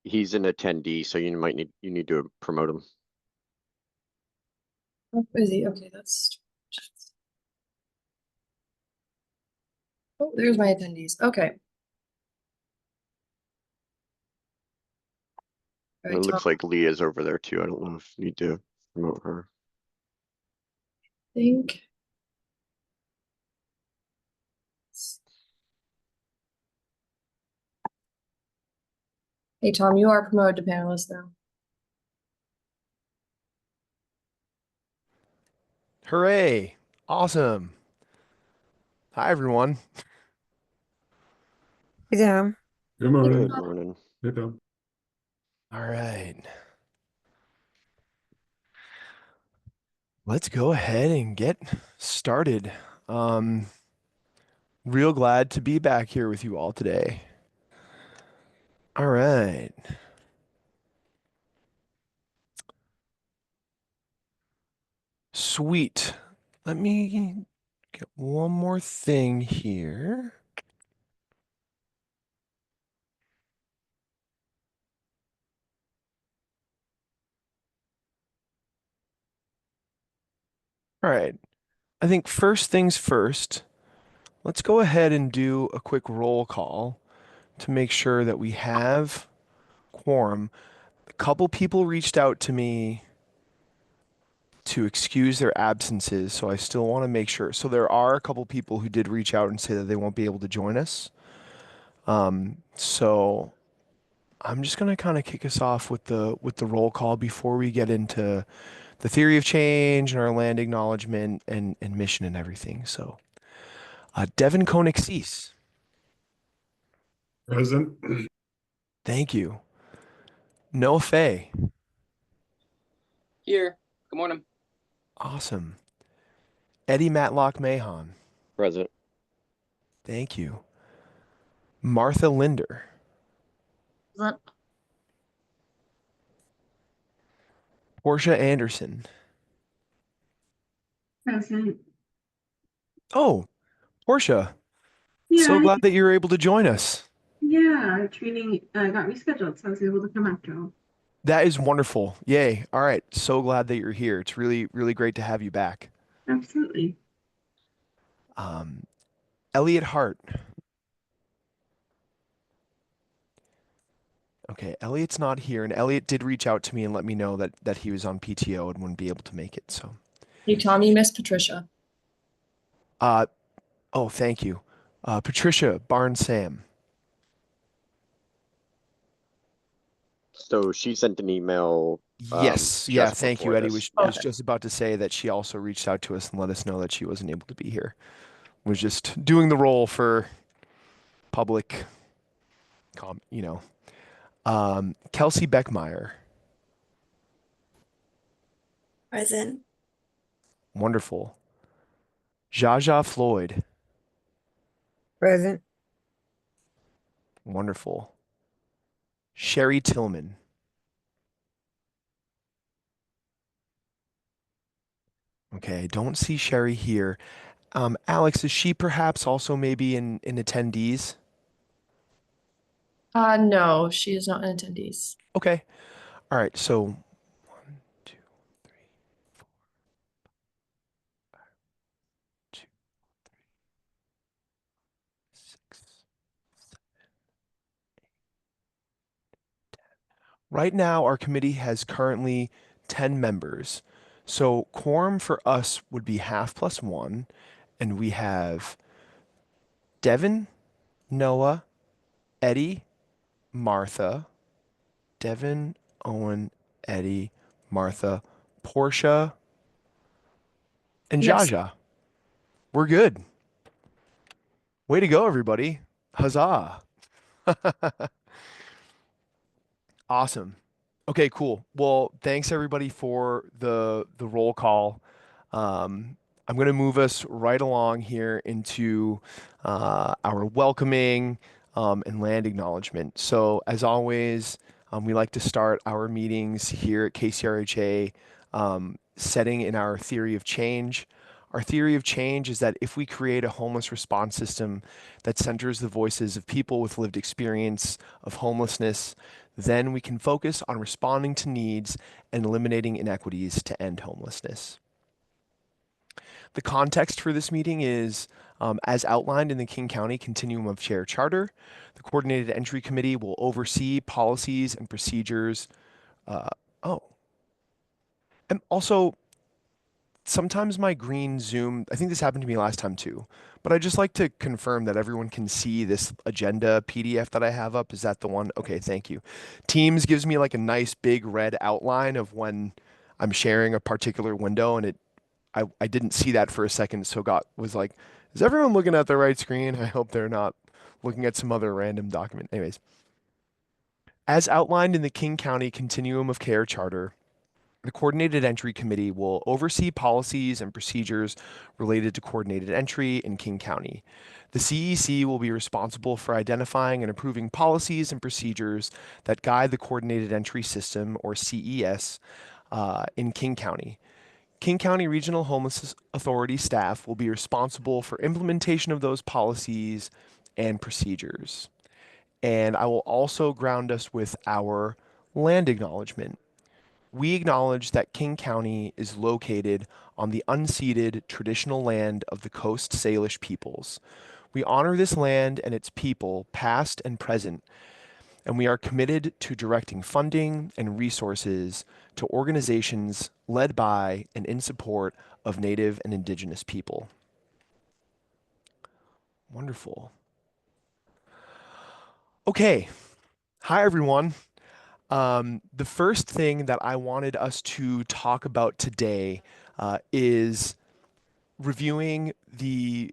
He's an attendee, so you need to promote him. Oh, is he? Okay, that's. Oh, there's my attendees. Okay. All And it right, Tom, looks like Leah's over there too. I don't know if you need to promote her. I think. Hey, Tom, you are promoted to panelist now. Hooray! Awesome. Hi, everyone. Hey, Tom. Good morning. Good morning. Hey, Tom. All right. Let's go ahead and get started. Real glad to be back here with you all today. All right. Sweet. Let me get one more thing here. All right. I think first things first, let's go ahead and do a quick roll call to make sure that we have quorum. A couple people reached out to me to excuse their absences, so I still want to make sure. So there are a couple people who did reach out and say that they won't be able to join us. So I'm just gonna kind of kick us off with the roll call before we get into the theory of change and our land acknowledgement and mission and everything. So Devin Koenig Cease. Present. Thank you. Noah Fay. Here. Good morning. Awesome. Eddie Matlock Mahon. Present. Thank you. Martha Linder. Present. Portia Anderson. Present. Oh, Portia. Yeah, So glad that you're able to join us. yeah, training got rescheduled, so I was able to come after all. That is wonderful. Yay. All right. So glad that you're here. It's really, really great to have you back. Absolutely. Elliot Hart. Okay, Elliot's not here, and Elliot did reach out to me and let me know that he was on PTO and wouldn't be able to make it. So, Hey, Tom, you missed Patricia. oh, thank you. Patricia Barnes Sam. So she sent an email. Yes, yeah, just thank you. before Eddie this. was Okay. just about to say that she also reached out to us and let us know that she wasn't able to be here. Was just doing the role for public, Kelsey Beckmeyer. Present. Wonderful. Jaja Floyd. Present. Wonderful. Sherry Tillman. Okay, don't see Sherry here. Alex, is she perhaps also maybe in attendees? No, she is not an attendees. Okay. All right. So 1, 2, 3, 4, 5, 2, 3, 6, 7, 10. Right now, our committee has currently 10 members. So quorum for us would be half plus 1, and we have Devin, Noah, Eddie, Martha, Devin, Owen, Eddie, Martha, Portia, and Yes. Jaja. We're good. Way to go, everybody. Huzzah. Awesome. Okay, cool. Well, thanks everybody for the roll call. I'm going to move us right along here into our welcoming and land acknowledgement. So as always, we like to start our meetings here at KCRHA setting in our theory of change. Our theory of change is that if we create a homeless response system that centers the voices of people with lived experience of homelessness, then we can focus on responding to needs and eliminating inequities to end homelessness. The context for this meeting is, as outlined in the King County Continuum of Care Charter, the Coordinated Entry Committee will oversee policies and procedures. And also, sometimes my green Zoom, I think this happened to me last time too, but I just like to confirm that everyone can see this agenda PDF that I have up. Is that the one? Okay, thank you. Teams gives me like a nice big red outline of when I'm sharing a particular window, and I didn't see that for a second, so was like, is everyone looking at the right screen? I hope they're not looking at some other random document. Anyways, as outlined in the King County Continuum of Care Charter, the Coordinated Entry Committee will oversee policies and procedures related to coordinated entry in King County. The CEC will be responsible for identifying and approving policies and procedures that guide the coordinated entry system, or CES, in King County. King County Regional Homeless Authority staff will be responsible for implementation of those policies and procedures. And I will also ground us with our land acknowledgement. We acknowledge that King County is located on the unceded traditional land of the Coast Salish peoples. We honor this land and its people, past and present, and we are committed to directing funding and resources to organizations led by and in support of Native and Indigenous people. Wonderful. Okay. Hi, everyone. The first thing that I wanted us to talk about today is reviewing the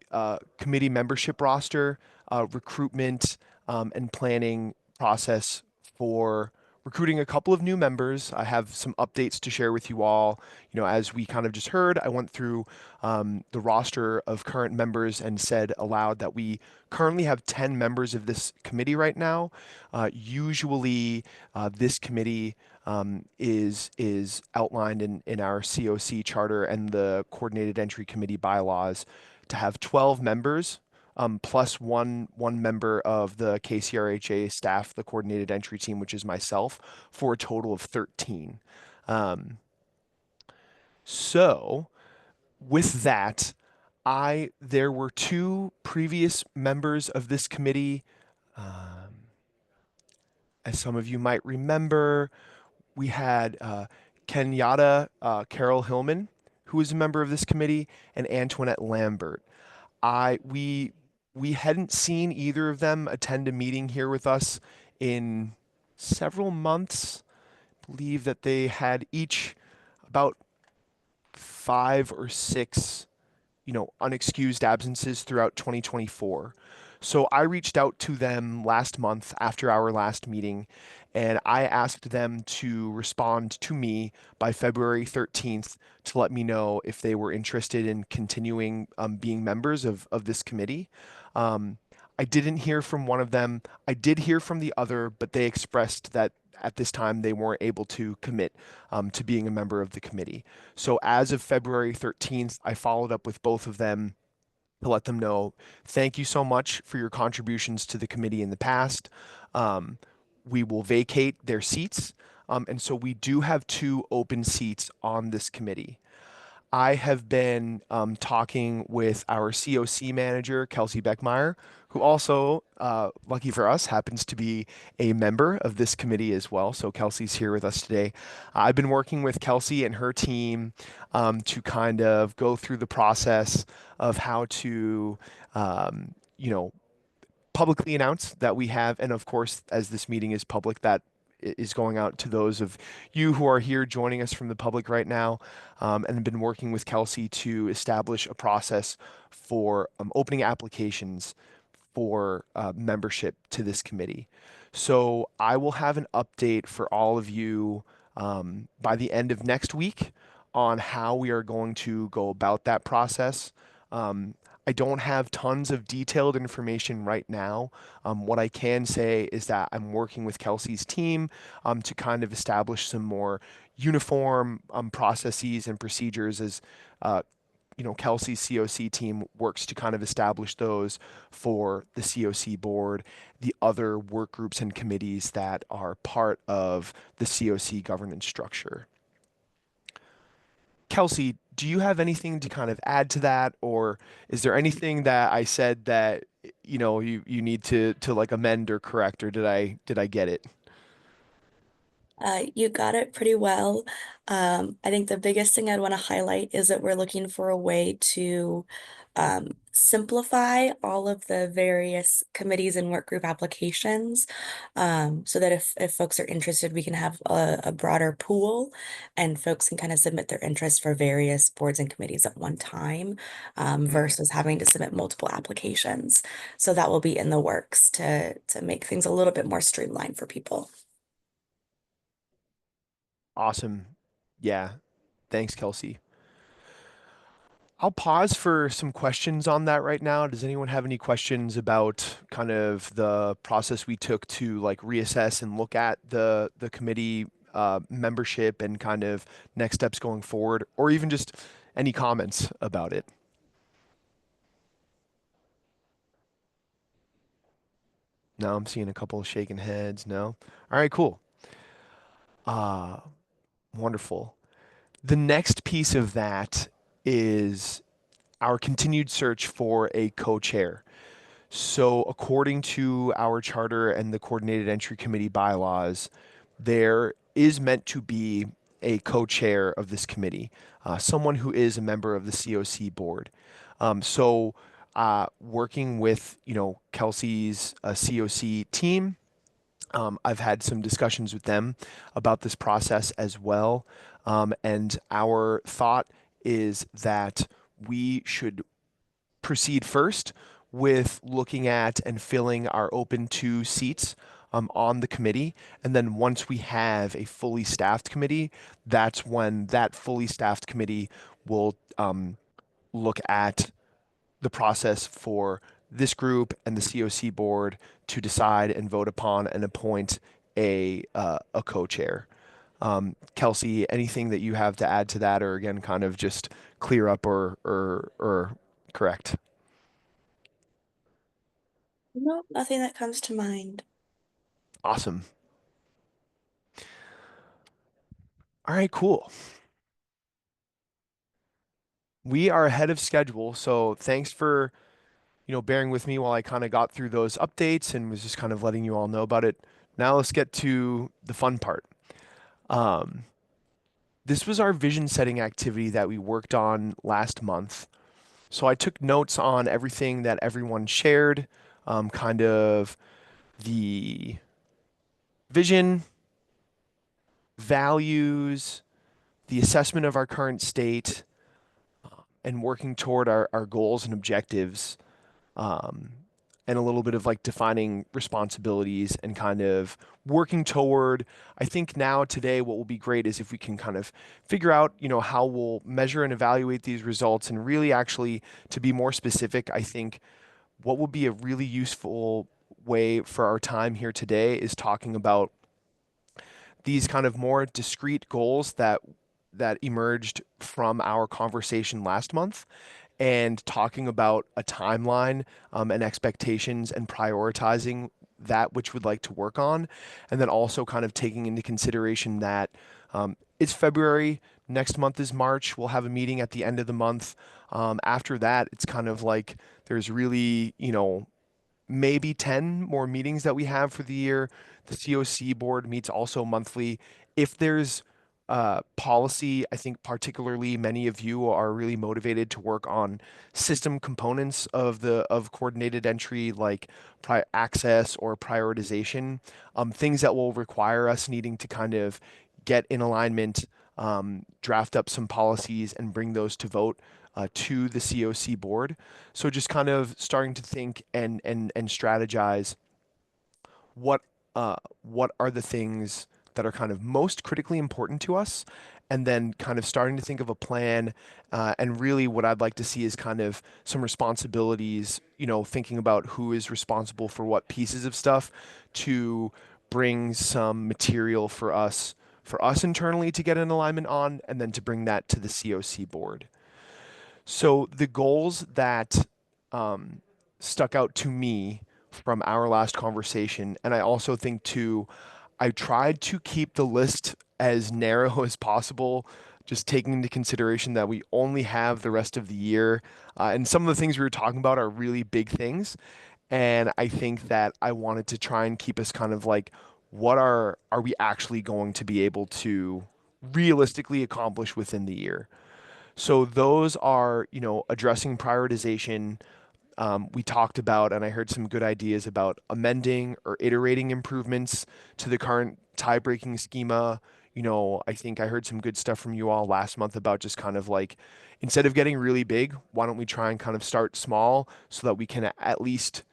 committee membership roster, recruitment, and planning process for recruiting a couple of new members. I have some updates to share with you all. You know, as we kind of just heard, I went through the roster of current members and said aloud that we currently have 10 members of this committee right now. Usually, this committee is outlined in our COC charter and the Coordinated Entry Committee bylaws to have 12 members, plus one member of the KCRHA staff, the Coordinated Entry team, which is myself, for a total of 13. So with that, there were two previous members of this committee. As some of you might remember, we had Kenyatta Carol Hillman, who was a member of this committee, and Antoinette Lambert. We hadn't seen either of them attend a meeting here with us in several months. I believe that they had each about 5 or 6, unexcused absences throughout 2024. So I reached out to them last month after our last meeting, and I asked them to respond to me by February 13th to let me know if they were interested in continuing being members of this committee. I didn't hear from one of them. I did hear from the other, but they expressed that at this time they weren't able to commit to being a member of the committee. So as of February 13th, I followed up with both of them to let them know, thank you so much for your contributions to the committee in the past. We will vacate their seats. And so we do have 2 open seats on this committee. I have been talking with our COC manager, Kelsey Beckmeyer, who also, lucky for us, happens to be a member of this committee as well. So Kelsey's here with us today. I've been working with Kelsey and her team to kind of go through the process of how to, publicly announce that we have, and of course, as this meeting is public, that is going out to those of you who are here joining us from the public right now, and been working with Kelsey to establish a process for opening applications for membership to this committee. So I will have an update for all of you by the end of next week on how we are going to go about that process. I don't have tons of detailed information right now. What I can say is that I'm working with Kelsey's team to kind of establish some more uniform processes and procedures as Kelsey's COC team works to kind of establish those for the COC board, the other work groups and committees that are part of the COC governance structure. Kelsey, do you have anything to kind of add to that, or is there anything that I said that you need to like amend or correct, or did I get it? You got it pretty well. I think the biggest thing I'd want to highlight is that we're looking for a way to simplify all of the various committees and work group applications, so that if folks are interested, we can have a broader pool and folks can kind of submit their interest for various boards and committees at one time, versus having to submit multiple applications. So that will be in the works to make things a little bit more streamlined for people. Awesome. Yeah. Thanks, Kelsey. I'll pause for some questions on that right now. Does anyone have any questions about kind of the process we took to like reassess and look at the committee membership and kind of next steps going forward, or even just any comments about it? No, I'm seeing a couple of shaking heads. No. All right, cool. Wonderful. The next piece of that is our continued search for a co-chair. So according to our charter and the Coordinated Entry Committee bylaws, there is meant to be a co-chair of this committee, someone who is a member of the COC board. Working with, Kelsey's COC team, I've had some discussions with them about this process as well. And our thought is that we should proceed first with looking at and filling our open 2 seats on the committee. And then once we have a fully staffed committee, that's when that fully staffed committee will look at the process for this group and the COC board to decide and vote upon and appoint a co-chair. Kelsey, anything that you have to add to that, or again, kind of just clear up or correct? No, nothing that comes to mind. Awesome. All right, cool. We are ahead of schedule, so thanks for, bearing with me while I kind of got through those updates and was just kind of letting you all know about it. Now let's get to the fun part. This was our vision setting activity that we worked on last month. So I took notes on everything that everyone shared, kind of the vision, values, the assessment of our current state, and working toward our goals and objectives, and a little bit of like defining responsibilities and kind of working toward. I think now today what will be great is if we can kind of figure out, how we'll measure and evaluate these results, and really actually, to be more specific, I think what will be a really useful way for our time here today is talking about these kind of more discrete goals that emerged from our conversation last month, and talking about a timeline and expectations and prioritizing that which we'd like to work on. And then also kind of taking into consideration that it's February, next month is March, we'll have a meeting at the end of the month. After that, it's kind of like there's really, maybe 10 more meetings that we have for the year. The COC board meets also monthly. If there's policy, I think particularly many of you are really motivated to work on system components of coordinated entry, like access or prioritization, things that will require us needing to kind of get in alignment, draft up some policies and bring those to vote to the COC board. So just kind of starting to think and strategize what are the things that are kind of most critically important to us, and then kind of starting to think of a plan. And really, what I'd like to see is kind of some responsibilities, thinking about who is responsible for what pieces of stuff to bring some material for us internally to get an alignment on, and then to bring that to the COC board. So the goals that stuck out to me from our last conversation, and I also think too, I tried to keep the list as narrow as possible, just taking into consideration that we only have the rest of the year. And some of the things we were talking about are really big things. And I think that I wanted to try and keep us kind of like, what are we actually going to be able to realistically accomplish within the year? So those are, addressing prioritization. We talked about, and I heard some good ideas about amending or iterating improvements to the current tie-breaking schema. I think I heard some good stuff from you all last month about just kind of like, instead of getting really big, why don't we try and kind of start small so that we can at least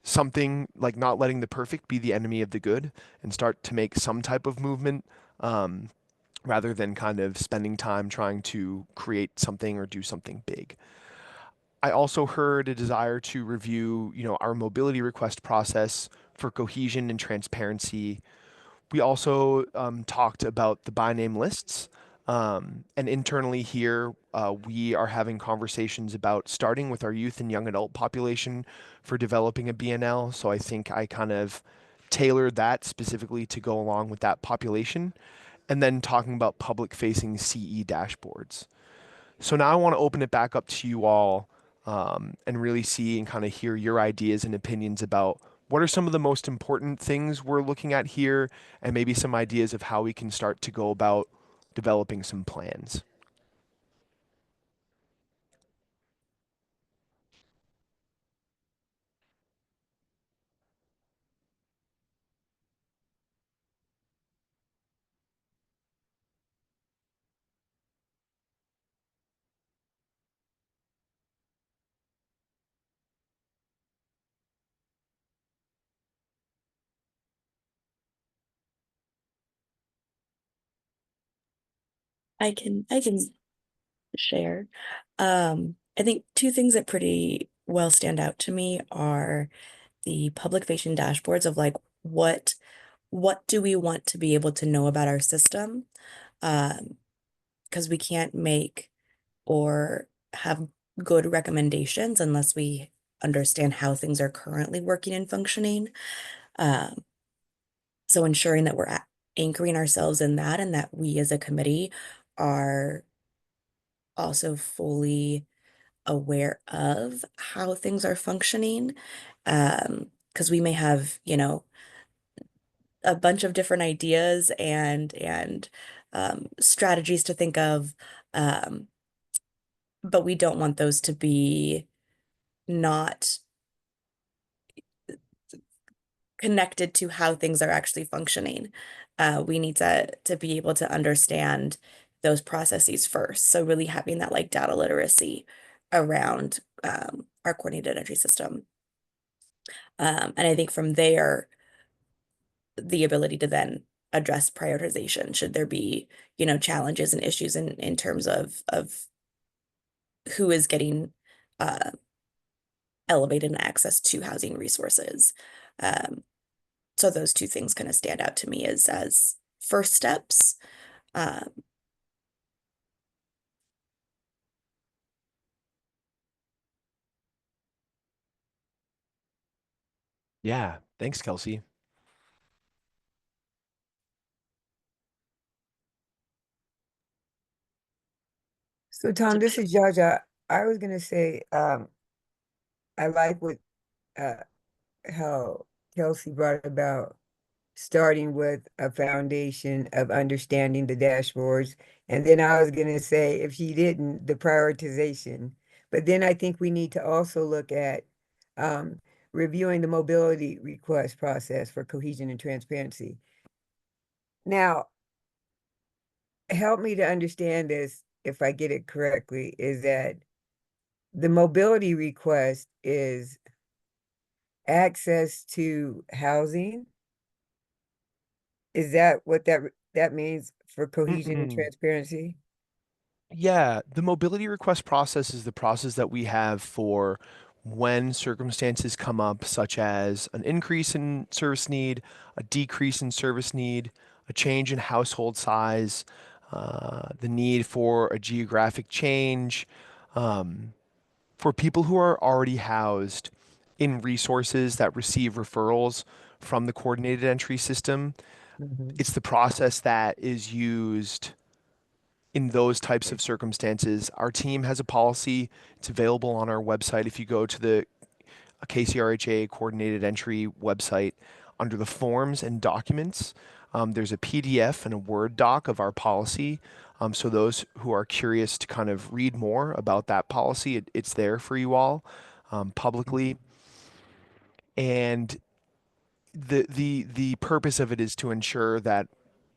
something like not letting the perfect be the enemy of the good and start to make some type of movement. Rather than kind of spending time trying to create something or do something big. I also heard a desire to review, our mobility request process for cohesion and transparency. We also talked about the by name lists. And internally here, we are having conversations about starting with our youth and young adult population for developing a BNL. So I think I kind of tailored that specifically to go along with that population, and then talking about public facing CE dashboards. So now I want to open it back up to you all, and really see and kind of hear your ideas and opinions about what are some of the most important things we're looking at here, and maybe some ideas of how we can start to go about developing some plans. I can share. I think two things that pretty well stand out to me are the public facing dashboards of like what do we want to be able to know about our system? Because we can't make or have good recommendations unless we understand how things are currently working and functioning. Um, so ensuring that we're anchoring ourselves in that, and that we as a committee are also fully aware of how things are functioning. Because we may have, a bunch of different ideas and strategies to think of, um, but we don't want those to be not connected to how things are actually functioning. We need to be able to understand those processes first. So really having that like data literacy around our coordinated energy system. And I think from there, the ability to then address prioritization should there be, challenges and issues in terms of who is getting elevated access to housing resources. So those two things kind of stand out to me as first steps. Yeah, thanks, Kelsey. So Tom, this is Jaja. I was gonna say, I like what, uh, how Kelsey brought about starting with a foundation of understanding the dashboards. And then I was gonna say, if he didn't, the prioritization. But then I think we need to also look at reviewing the mobility request process for cohesion and transparency. Now, help me to understand this, if I get it correctly, is that the mobility request is access to housing Is that what that means for cohesion and Mm-mm. transparency? Yeah, the mobility request process is the process that we have for when circumstances come up, such as an increase in service need, a decrease in service need, a change in household size, the need for a geographic change, for people who are already housed in resources that receive referrals from the coordinated entry system. Mhm. It's the process that is used in those types of circumstances. Our team has a policy. It's available on our website. If you go to the KCRHA coordinated entry website under the forms and documents, there's a PDF and a Word doc of our policy. So those who are curious to kind of read more about that policy, it's there for you all publicly. And the purpose of it is to ensure that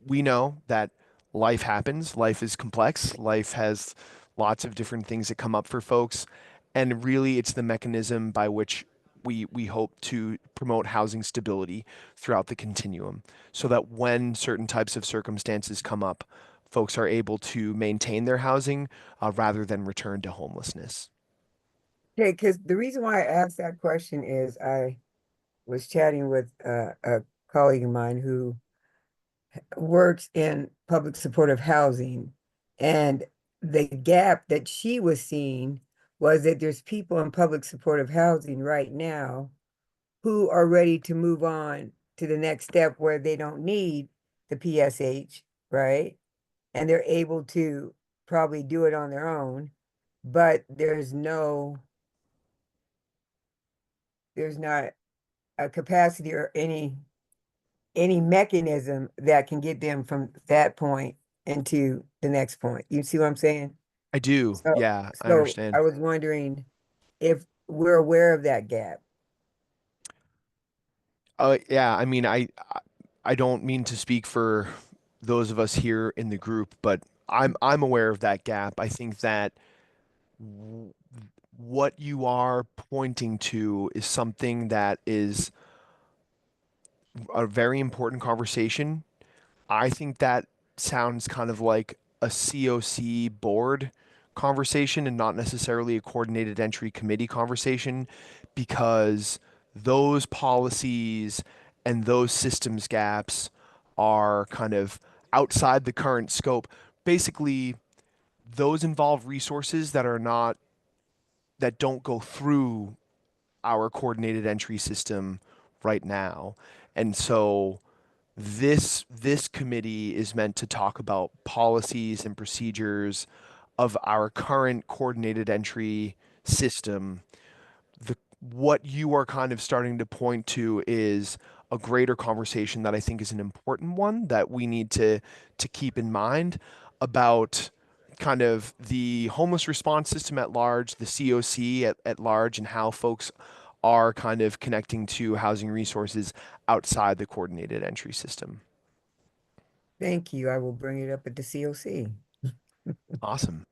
we know that life happens, life is complex, life has lots of different things that come up for folks, and really it's the mechanism by which we hope to promote housing stability throughout the continuum, so that when certain types of circumstances come up, folks are able to maintain their housing rather than return to homelessness. Okay, because the reason why I asked that question is I was chatting with a colleague of mine who works in public supportive housing, and the gap that she was seeing was that there's people in public supportive housing right now who are ready to move on to the next step where they don't need the PSH, right? And they're able to probably do it on their own, but there's not a capacity or any mechanism that can get them from that point into the next point. You see what I'm saying? I do, So, yeah, I so understand. I was wondering if we're aware of that gap. Yeah, I mean, I don't mean to speak for those of us here in the group, but I'm aware of that gap. I think that w- what you are pointing to is something that is a very important conversation. I think that sounds kind of like a COC board conversation and not necessarily a coordinated entry committee conversation, because those policies and those systems gaps are kind of outside the current scope. Basically, those involve resources that don't go through our coordinated entry system right now. And so this committee is meant to talk about policies and procedures of our current coordinated entry system. What you are kind of starting to point to is a greater conversation that I think is an important one that we need to keep in mind about kind of the homeless response system at large, the COC at large, and how folks are kind of connecting to housing resources outside the coordinated entry system. Thank you. I will bring it up at the COC. Awesome.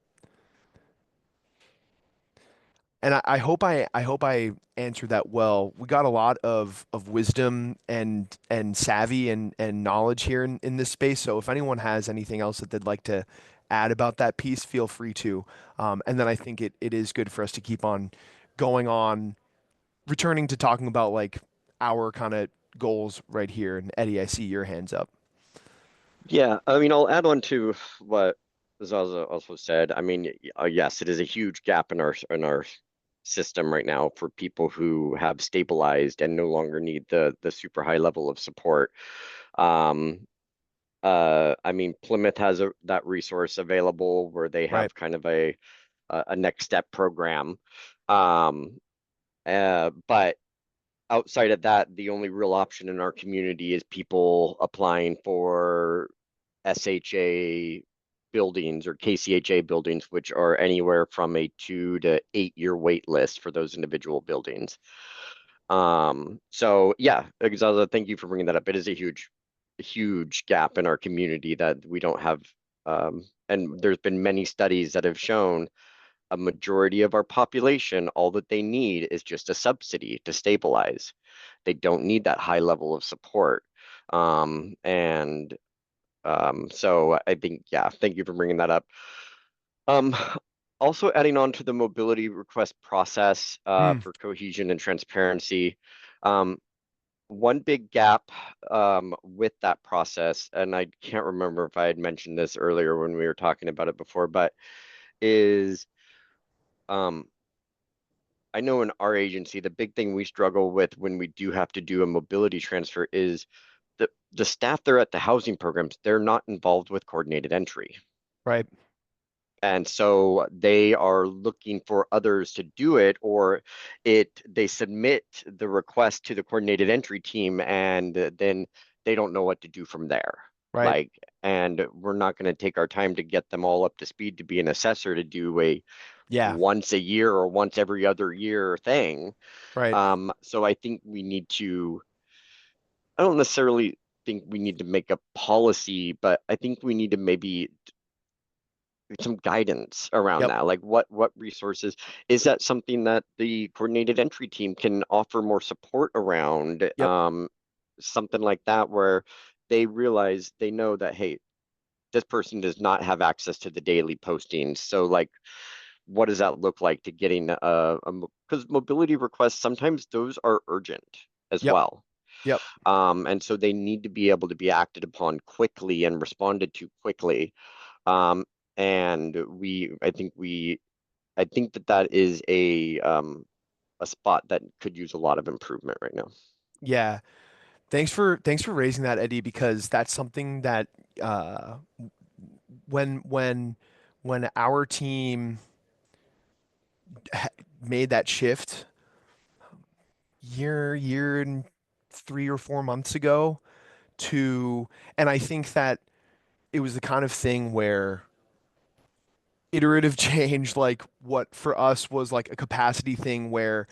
And I hope I answered that well. We got a lot of wisdom and savvy and knowledge here in this space. So if anyone has anything else that they'd like to add about that piece, feel free to. And then I think it is good for us to keep on going on, returning to talking about like our kind of goals right here. And Eddie, I see your hands up. Yeah, I mean, I'll add on to what Zaza also said. I mean, yes, it is a huge gap in our system right now for people who have stabilized and no longer need the super high level of support. Um, I mean, Plymouth has that resource available where they Right. have kind of a next step program. But outside of that, the only real option in our community is people applying for SHA buildings or KCHA buildings, which are anywhere from a 2 to 8 year wait list for those individual buildings. So yeah, Zaza, thank you for bringing that up. It is a huge gap in our community that we don't have. And there's been many studies that have shown a majority of our population, all that they need is just a subsidy to stabilize. They don't need that high level of support. And so I think, yeah, thank you for bringing that up. Um, Also adding on to the mobility request process for cohesion and transparency. One big gap with that process, and I can't remember if I had mentioned this earlier when we were talking about it before, but is I know in our agency, the big thing we struggle with when we do have to do a mobility transfer is the staff there at the housing programs, they're not involved with coordinated entry. Right. And so they are looking for others to do it, or they submit the request to the coordinated entry team, and then they don't know what to do from there. Right. Like, and we're not going to take our time to get them all up to speed to be an assessor to do a Yeah. once a year or once every other year thing. Right. So I think we need to, I don't necessarily think we need to make a policy, but I think we need to maybe some guidance around Yep. that. Like what resources, is that something that the coordinated entry team can offer more support around? Yep. Something like that where they realize, they know that, hey, this person does not have access to the daily postings. So like, what does that look like to getting because mobility requests, sometimes those are urgent as Yep. well. Yep. And so they need to be able to be acted upon quickly and responded to quickly. And I think that is a spot that could use a lot of improvement right now. Yeah. Thanks for raising that, Eddie, because that's something that uh, when our team made that shift year and 3 or 4 months ago to, and I think that it was the kind of thing where iterative change, like what for us was like a capacity thing where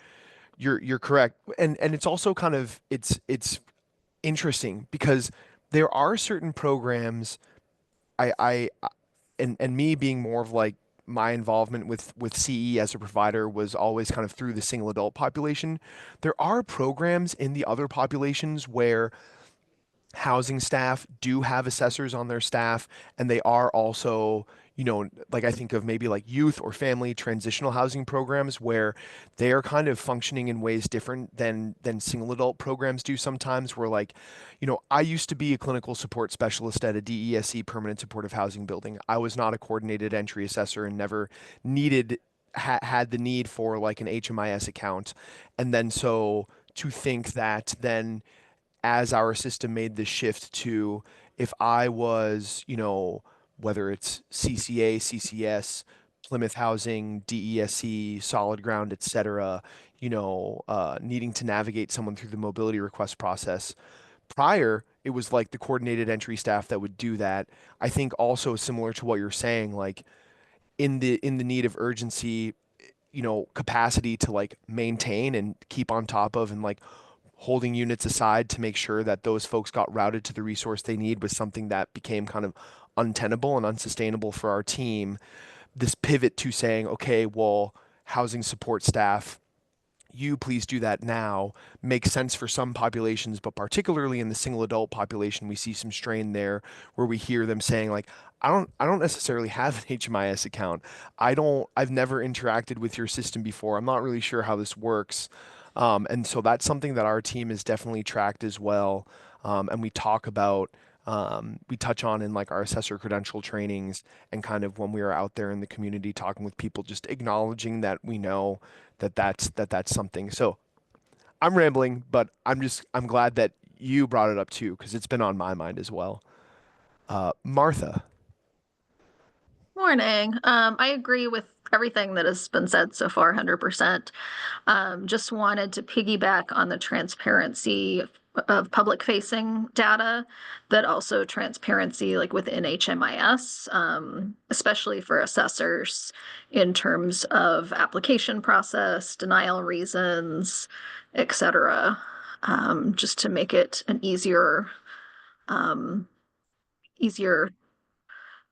you're correct. And it's also kind of it's interesting because there are certain programs I and me being more of like my involvement with CE as a provider was always kind of through the single adult population. There are programs in the other populations where housing staff do have assessors on their staff, and they are also, like I think of maybe like youth or family transitional housing programs where they are kind of functioning in ways different than single adult programs do sometimes, where like, I used to be a clinical support specialist at a DESE permanent supportive housing building. I was not a coordinated entry assessor and never needed had the need for like an HMIS account. And then so to think that then as our system made the shift to, if I was, whether it's CCA, CCS, Plymouth Housing, DESE, Solid Ground, et cetera, needing to navigate someone through the mobility request process. Prior, it was like the coordinated entry staff that would do that. I think also similar to what you're saying, like in the need of urgency, capacity to like maintain and keep on top of and like holding units aside to make sure that those folks got routed to the resource they need was something that became kind of untenable and unsustainable for our team. This pivot to saying, okay, well, housing support staff, you please do that now, makes sense for some populations, but particularly in the single adult population, we see some strain there where we hear them saying like, I don't necessarily have an HMIS account. I've never interacted with your system before. I'm not really sure how this works. And so that's something that our team has definitely tracked as well. And we talk about, we touch on in like our assessor credential trainings and kind of when we are out there in the community talking with people, just acknowledging that we know that's something. So I'm rambling, but I'm glad that you brought it up too, because it's been on my mind as well. Martha. Morning. I agree with everything that has been said so far, 100%. Just wanted to piggyback on the transparency of public facing data, that also transparency like within HMIS, especially for assessors in terms of application process, denial reasons, etc. Just to make it an easier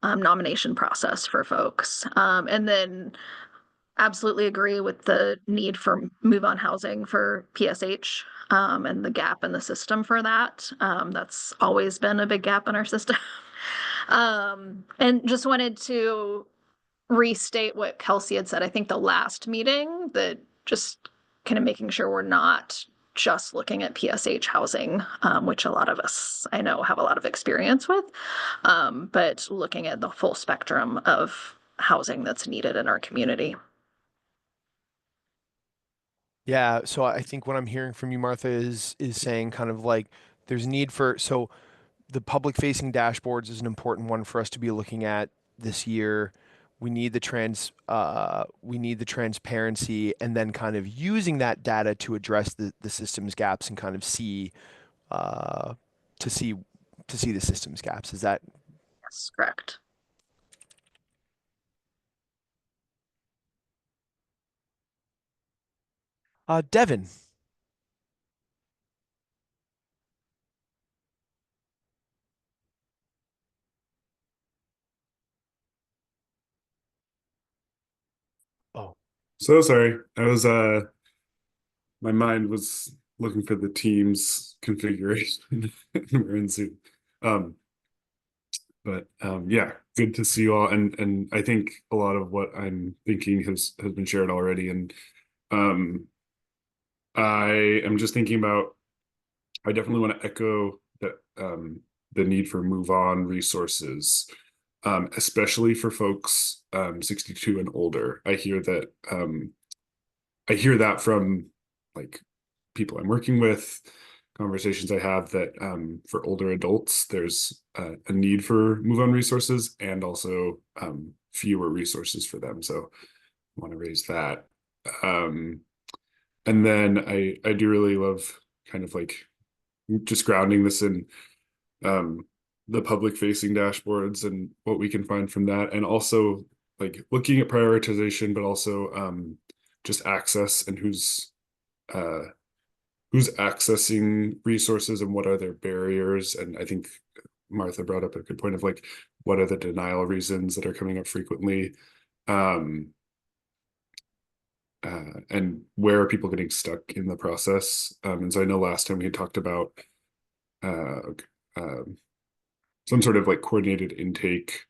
nomination process for folks. And then absolutely agree with the need for move on housing for PSH, and the gap in the system for that. That's always been a big gap in our system. And just wanted to restate what Kelsey had said, I think the last meeting, that just kind of making sure we're not just looking at PSH housing, which a lot of us I know have a lot of experience with, but looking at the full spectrum of housing that's needed in our community. Yeah, so I think what I'm hearing from you, Martha, is saying kind of like there's need for, so the public facing dashboards is an important one for us to be looking at this year. We need the transparency, and then kind of using that data to address the systems gaps and kind of see to see the systems gaps. Is that Yes, correct. Devin? Oh, So sorry. I was my mind was looking for the Teams configuration. We're in Zoom. Yeah, good to see you all. And I think a lot of what I'm thinking has been shared already. And I am just thinking about, I definitely want to echo that the need for move on resources, especially for folks 62 and older. I hear that from like people I'm working with, conversations I have, that for older adults, there's a need for move on resources and also fewer resources for them. So I want to raise that. And then I do really love kind of like just grounding this in the public facing dashboards and what we can find from that, and also like looking at prioritization, but also just access and who's accessing resources and what are their barriers. And I think Martha brought up a good point of like, what are the denial reasons that are coming up frequently? And where are people getting stuck in the process? And so I know last time we had talked about some sort of like coordinated intake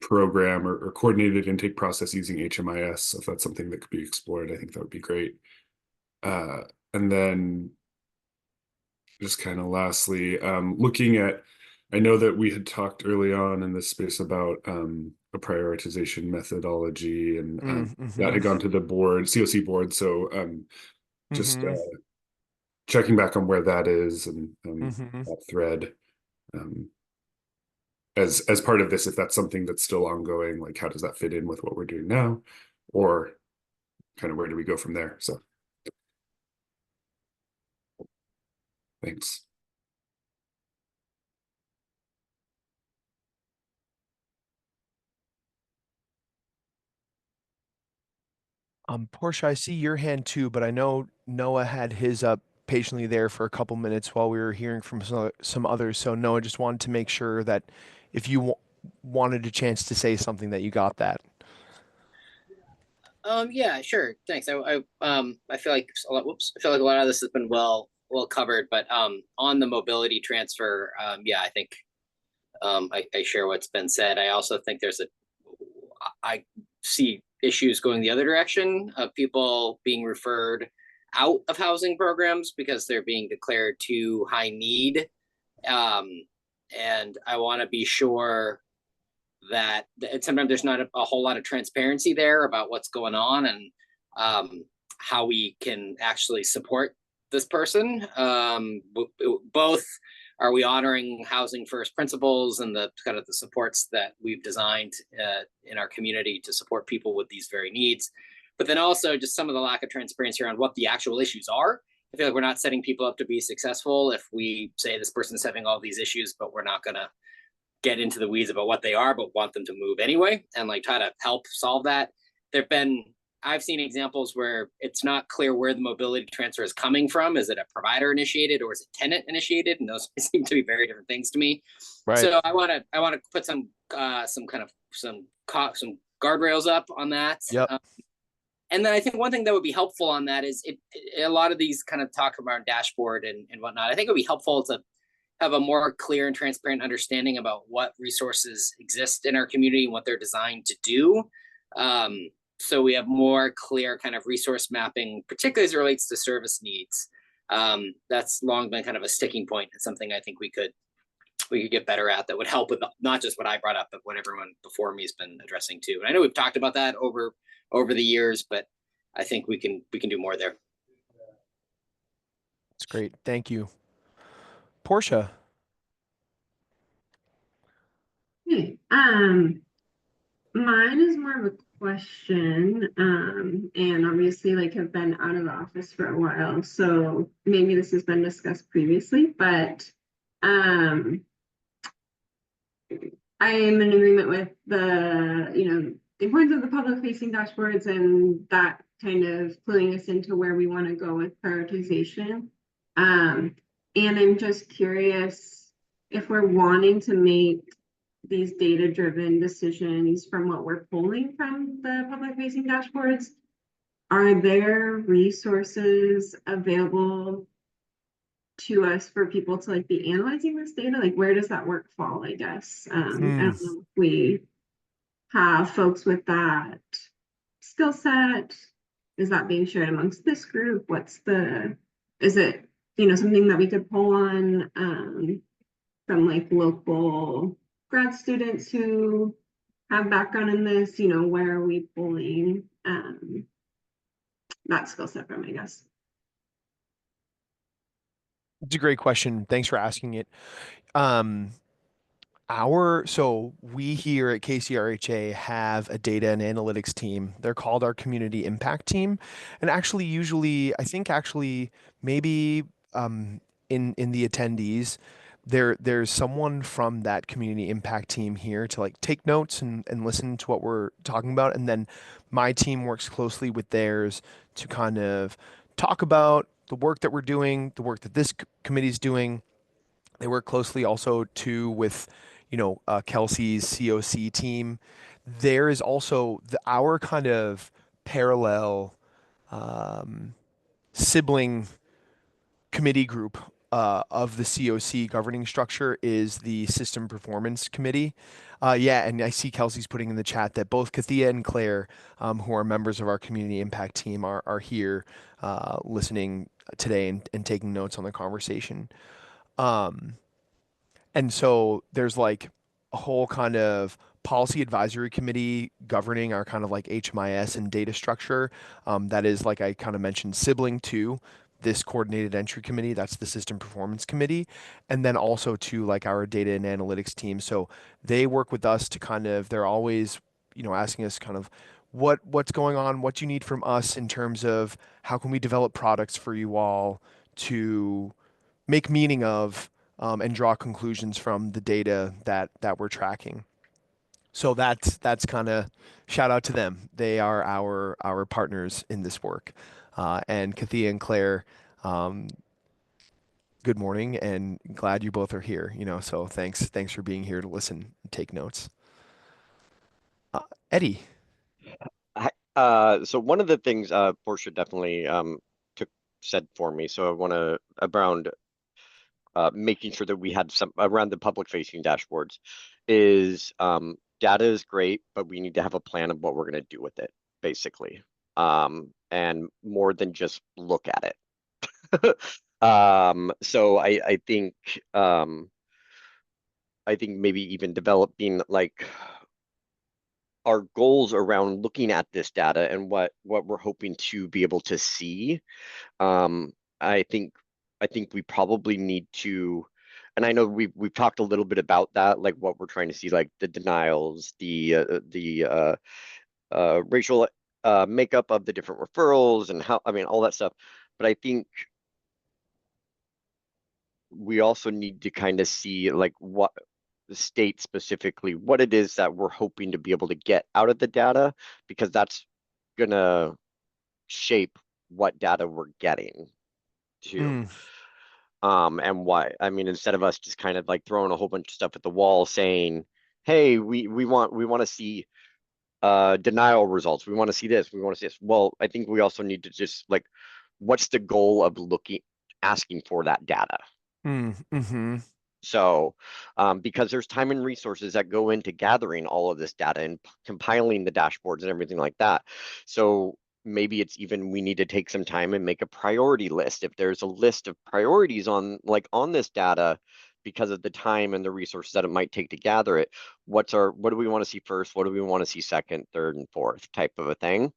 program or coordinated intake process using HMIS. So if that's something that could be explored, I think that would be great. And then just kind of lastly, looking at, I know that we had talked early on in this space about a prioritization methodology, and that had gone to the board, COC board. So just checking back on where that is, and that thread as part of this, if that's something that's still ongoing, like how does that fit in with what we're doing now, or kind of where do we go from there? So thanks. Portia, I see your hand too, but I know Noah had his up patiently there for a couple minutes while we were hearing from some others. So Noah, just wanted to make sure that if you wanted a chance to say something, that you got that. Yeah, sure. Thanks. I feel like I feel like a lot of this has been well covered, but on the mobility transfer, yeah, I think I share what's been said. I also think I see issues going the other direction of people being referred out of housing programs because they're being declared too high need. And I want to be sure that sometimes there's not a whole lot of transparency there about what's going on and how we can actually support this person. Both, are we honoring housing first principles and the kind of the supports that we've designed in our community to support people with these very needs, but then also just some of the lack of transparency around what the actual issues are. I feel like we're not setting people up to be successful if we say this person's having all these issues, but we're not going to get into the weeds about what they are, but want them to move anyway and like try to help solve that. I've seen examples where it's not clear where the mobility transfer is coming from. Is it a provider initiated or is it tenant initiated? And those seem to be very different things to me. Right. So I want to put some guardrails up on that. Yep. And then I think one thing that would be helpful on that is a lot of these kind of talk about dashboard and whatnot. I think it would be helpful to have a more clear and transparent understanding about what resources exist in our community and what they're designed to do. So we have more clear kind of resource mapping, particularly as it relates to service needs. That's long been kind of a sticking point. It's something I think we could get better at that would help with not just what I brought up, but what everyone before me has been addressing too. And I know we've talked about that over the years, but I think we can do more there. That's great. Thank you. Portia. Hey, mine is more of a question, and obviously like have been out of office for a while, so maybe this has been discussed previously, but I am in agreement with the, the importance of the public facing dashboards and that kind of pulling us into where we want to go with prioritization. And I'm just curious if we're wanting to make these data-driven decisions from what we're pulling from the public-facing dashboards, are there resources available to us for people to like be analyzing this data? Like, where does that work fall, I guess? I don't know if we have folks with that skill set. Is that being shared amongst this group? Is it, something that we could pull on from like local grad students who have background in this? Where are we pulling that skill set from, I guess? It's a great question. Thanks for asking it. So we here at KCRHA have a data and analytics team. They're called our community impact team. And actually, usually, I think maybe in the attendees, there's someone from that community impact team here to like take notes and listen to what we're talking about. And then my team works closely with theirs to kind of talk about the work that we're doing, the work that this committee is doing. They work closely also too with, Kelsey's COC team. There is also our kind of parallel sibling committee group of the COC governing structure is the System Performance Committee. And I see Kelsey's putting in the chat that both Kathia and Claire, who are members of our community impact team, are here listening today and taking notes on the conversation. And so there's like a whole kind of policy advisory committee governing our kind of like HMIS and data structure. That is, like I kind of mentioned, sibling to this coordinated entry committee. That's the System Performance Committee. And then also to like our data and analytics team. So they work with us to kind of, they're always, asking us kind of what's going on, what you need from us in terms of how can we develop products for you all to make meaning of and draw conclusions from the data that we're tracking. So that's kind of shout out to them. They are our partners in this work. And Kathia and Claire, good morning and glad you both are here. So thanks for being here to listen and take notes. Eddie. So one of the things Portia definitely said for me. So I want to around making sure that we had some around the public facing dashboards is data is great, but we need to have a plan of what we're going to do with it, basically. And more than just look at it. So I think maybe even developing like our goals around looking at this data and what we're hoping to be able to see. I think we probably need to, and I know we've talked a little bit about that, like what we're trying to see, like the denials, the racial makeup of the different referrals and all that stuff. But I think we also need to kind of see like what the state specifically, what it is that we're hoping to be able to get out of the data, because that's gonna shape what data we're getting to. And why, instead of us just kind of like throwing a whole bunch of stuff at the wall saying, hey, we want to see denial results. We want to see this. We want to see this. Well, I think we also need to just like, what's the goal of asking for that data? Mm-hmm. So, because there's time and resources that go into gathering all of this data and compiling the dashboards and everything like that. So maybe it's even we need to take some time and make a priority list. If there's a list of priorities on this data, because of the time and the resources that it might take to gather it, what do we want to see first? What do we want to see second, third, and fourth type of a thing?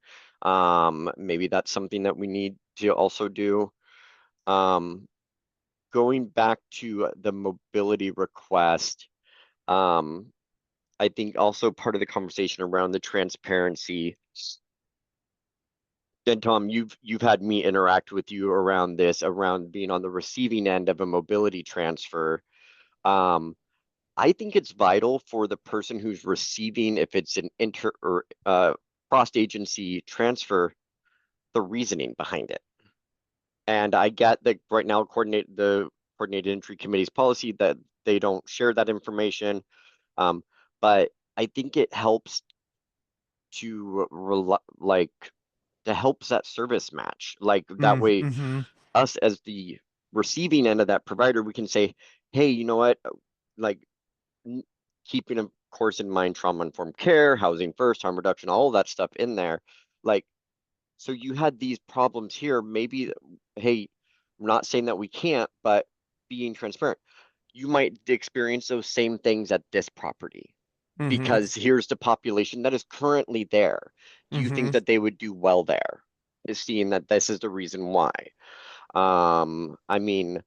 Maybe that's something that we need to also do. Going back to the mobility request, I think also part of the conversation around the transparency. And Tom, you've had me interact with you around this, around being on the receiving end of a mobility transfer. I think it's vital for the person who's receiving, if it's an inter or cross-agency transfer, the reasoning behind it. And I get that right now, the coordinated entry committee's policy that they don't share that information. But I think it helps to helps that service match. Like that way, us as the receiving end of that provider, we can say, hey, you know what? Like keeping, of course, in mind trauma-informed care, housing first, harm reduction, all of that stuff in there. Like, so you had these problems here. Maybe, hey, I'm not saying that we can't, but being transparent, you might experience those same things at this property because here's the population that is currently there. Do you think that they would do well there? Is seeing that this is the reason why. I mean,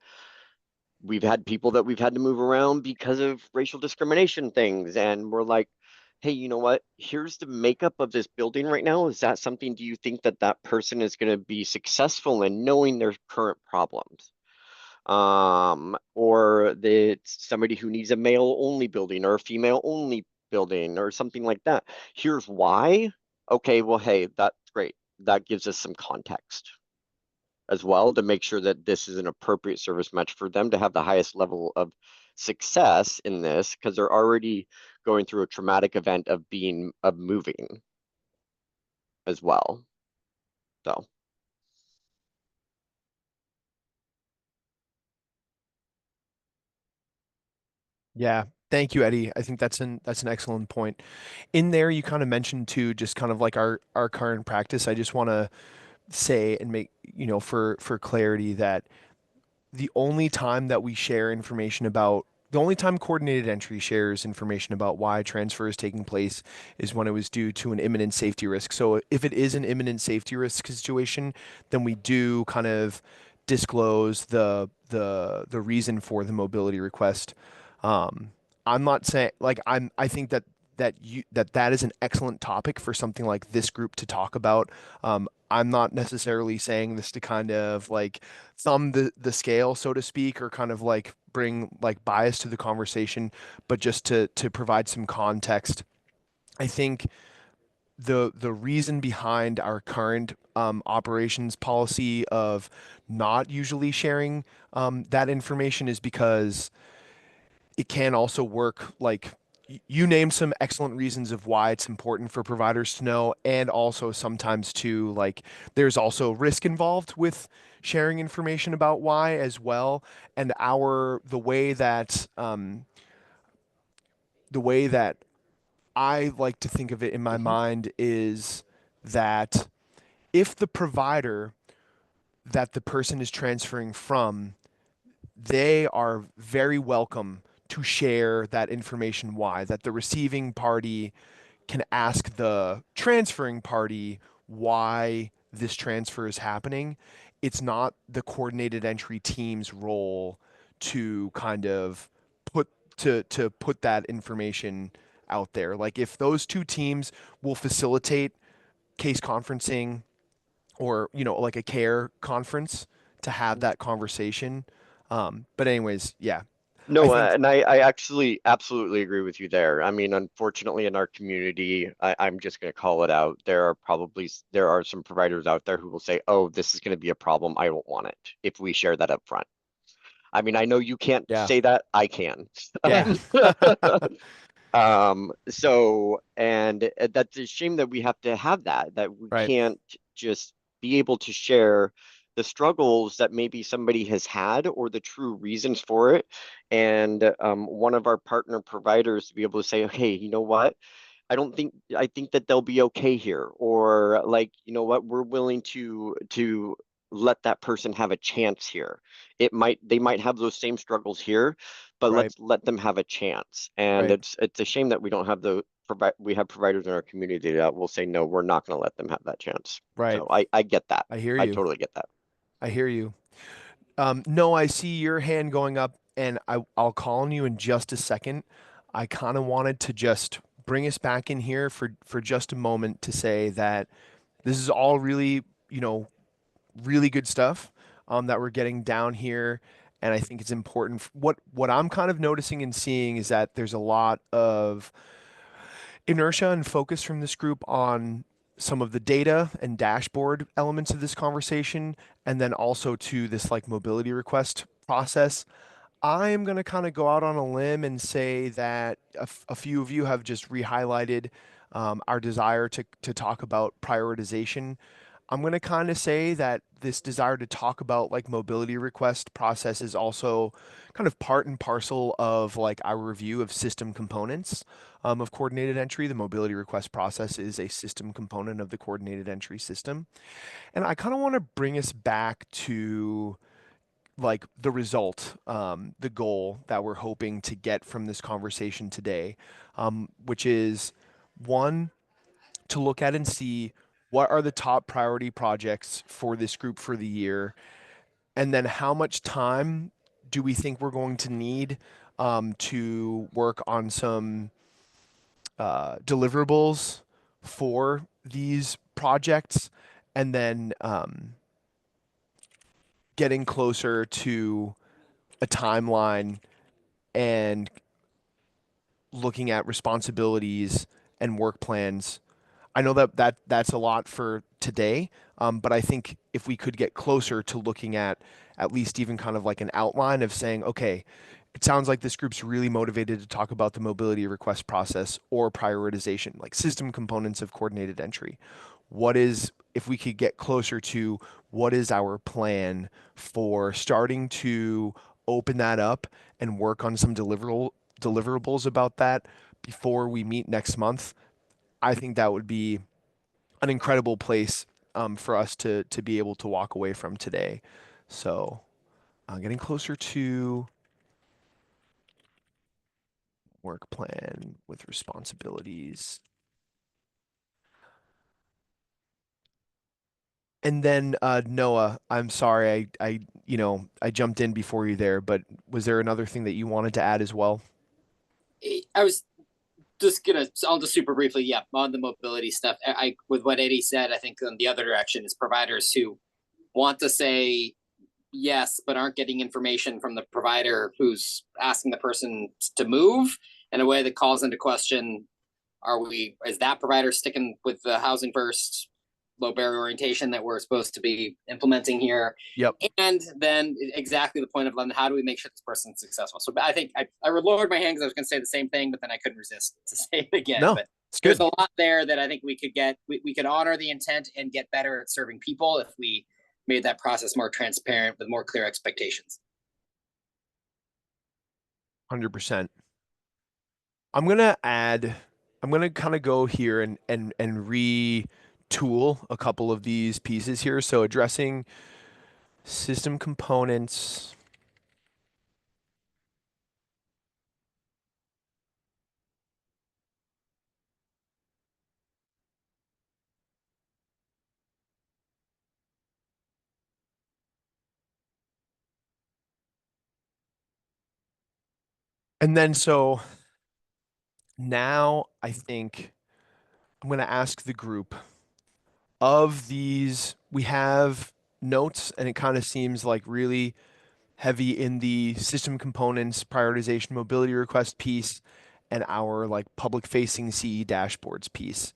we've had people that we've had to move around because of racial discrimination things, and we're like, hey, you know what? Here's the makeup of this building right now. Is that something, do you think that that person is going to be successful in knowing their current problems? Or that somebody who needs a male only building or a female only building or something like that. Here's why. Okay, well, hey, that's great. That gives us some context as well to make sure that this is an appropriate service match for them to have the highest level of success in this, because they're already going through a traumatic event of moving as well. So. Yeah. Thank you, Eddie. I think that's an excellent point. In there, you kind of mentioned too, just kind of like our current practice. I just want to say and make, for clarity, that the only time that we share information about the only time coordinated entry shares information about why a transfer is taking place is when it was due to an imminent safety risk. So if it is an imminent safety risk situation, then we do kind of disclose the reason for the mobility request. I'm not saying like I think that is an excellent topic for something like this group to talk about. I'm not necessarily saying this to kind of like thumb the scale, so to speak, or kind of like bring like bias to the conversation, but just to provide some context. I think the reason behind our current operations policy of not usually sharing that information is because it can also work like you named some excellent reasons of why it's important for providers to know, and also sometimes too, like there's also risk involved with sharing information about why as well. And the way that I like to think of it in my mind is that if the provider that the person is transferring from, they are very welcome to share that information why, that the receiving party can ask the transferring party why this transfer is happening. It's not the coordinated entry team's role to kind of put that information out there. Like if those two teams will facilitate case conferencing or, like a care conference to have that conversation. But anyways, yeah. No, think and I actually absolutely agree with you there. I mean, unfortunately, in our community, I'm just going to call it out. There are some providers out there who will say, "Oh, this is going to be a problem. I don't want it." If we share that up front. I mean, I know you can't Yeah. say that. I can. Yeah. And that's a shame that we have to have that we Right. can't just be able to share the struggles that maybe somebody has had or the true reasons for it. And one of our partner providers to be able to say, hey, you know what? I think that they'll be okay here. Or like, you know what, we're willing to let that person have a chance here. They might have those same struggles here, but Right. let's let them have a chance. And Right. it's a shame that we don't have we have providers in our community that will say, no, we're not going to let them have that chance. Right. So I get that. I hear I you. totally get that. I hear you. No, I see your hand going up, and I'll call on you in just a second. I kind of wanted to just bring us back in here for just a moment to say that this is all really, really good stuff that we're getting down here. And I think it's important. What I'm kind of noticing and seeing is that there's a lot of inertia and focus from this group on some of the data and dashboard elements of this conversation, and then also to this like mobility request process. I am going to kind of go out on a limb and say that a few of you have just re-highlighted our desire to talk about prioritization. I'm going to kind of say that this desire to talk about like mobility request process is also kind of part and parcel of like our review of system components of coordinated entry. The mobility request process is a system component of the coordinated entry system. And I kind of want to bring us back to like the result, the goal that we're hoping to get from this conversation today, which is one, to look at and see what are the top priority projects for this group for the year, and then how much time do we think we're going to need to work on some deliverables for these projects, and then getting closer to a timeline and looking at responsibilities and work plans. I know that's a lot for today, but I think if we could get closer to looking at least even kind of like an outline of saying, okay, it sounds like this group's really motivated to talk about the mobility request process or prioritization, like system components of coordinated entry. If we could get closer to what is our plan for starting to open that up and work on some deliverables about that before we meet next month, I think that would be an incredible place for us to be able to walk away from today. So, getting closer to work plan with responsibilities. And then Noah, I'm sorry, I jumped in before you there, but was there another thing that you wanted to add as well? I was just gonna, so I'll just super briefly, yeah, on the mobility stuff. I with what Eddie said, I think on the other direction is providers who want to say yes, but aren't getting information from the provider who's asking the person to move in a way that calls into question, is that provider sticking with the housing first low barrier orientation that we're supposed to be implementing here? Yep. And then exactly the point of how do we make sure this person's successful? So I think I lowered my hand because I was going to say the same thing, but then I couldn't resist to say it again. No, but it's good. there's a lot there that I think we could get. We could honor the intent and get better at serving people if we made that process more transparent with more clear expectations. 100%. I'm gonna kind of go here and retool a couple of these pieces here. So addressing system components. And then so now I think I'm going to ask the group of these. We have notes, and it kind of seems like really heavy in the system components, prioritization, mobility request piece, and our like public facing CE dashboards piece.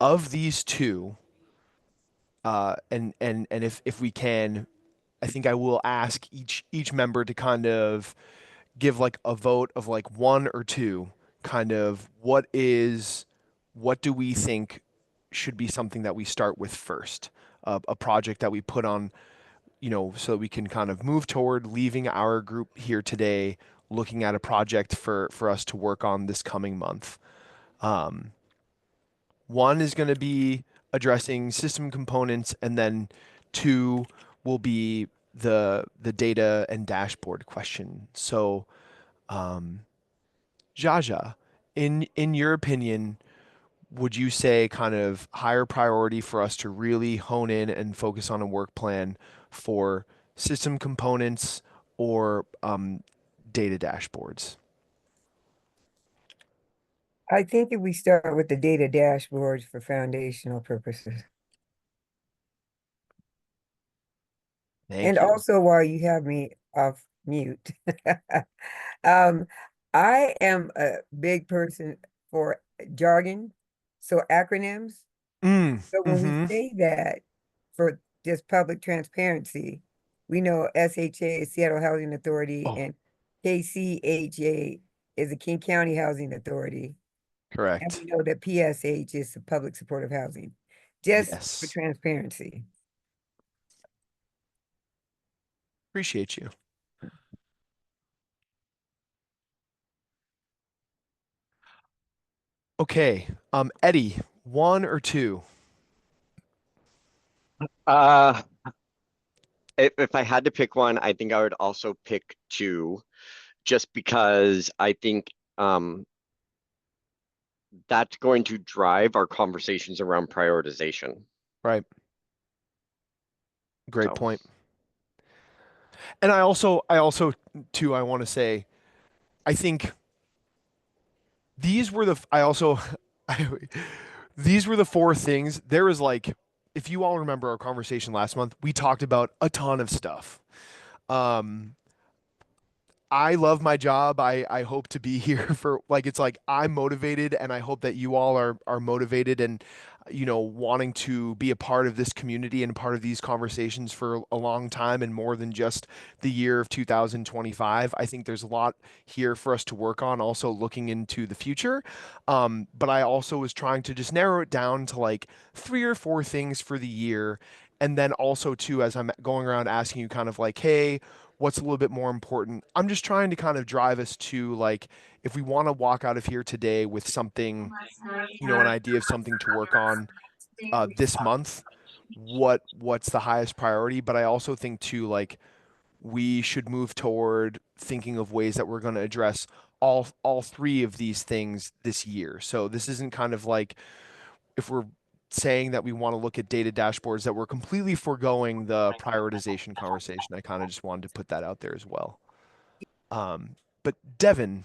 Of these two, and if we can, I think I will ask each member to kind of give like a vote of like one or two kind of what do we think should be something that we start with first, a project that we put on, so that we can kind of move toward leaving our group here today, looking at a project for us to work on this coming month. One is going to be addressing system components, and then 2 will be the data and dashboard question. So, Jaja, in your opinion, would you say kind of higher priority for us to really hone in and focus on a work plan for system components or data dashboards? I think if we start with the data dashboards for foundational purposes. Thank And you. also, while you have me off mute, I am a big person for jargon, so acronyms. So when we say that for just public transparency, we know SHA is Seattle Housing Authority Oh. and KCHA is the King County Housing Authority. And Correct. we know that PSH is the Public Supportive Housing, just for Yes. transparency. Appreciate you. Okay, Eddie, 1 or 2? If I had to pick one, I think I would also pick 2, just because I think that's going to drive our conversations around prioritization. Right. Great So. point. And I also too, I want to say, I think these were the these were the 4 things. There was like, if you all remember our conversation last month, we talked about a ton of stuff. I love my job. I hope to be here for, like, it's like I'm motivated, and I hope that you all are motivated and, wanting to be a part of this community and part of these conversations for a long time and more than just the year of 2025. I think there's a lot here for us to work on, also looking into the future. But I also was trying to just narrow it down to like 3 or 4 things for the year. And then also too, as I'm going around asking you kind of like, hey, what's a little bit more important? I'm just trying to kind of drive us to, like, if we want to walk out of here today with something, an idea of something to work on this month, what's the highest priority? But I also think too, like, we should move toward thinking of ways that we're going to address all 3 of these things this year. So this isn't kind of like, if we're saying that we want to look at data dashboards, that we're completely foregoing the prioritization conversation. I kind of just wanted to put that out there as well. But Devin,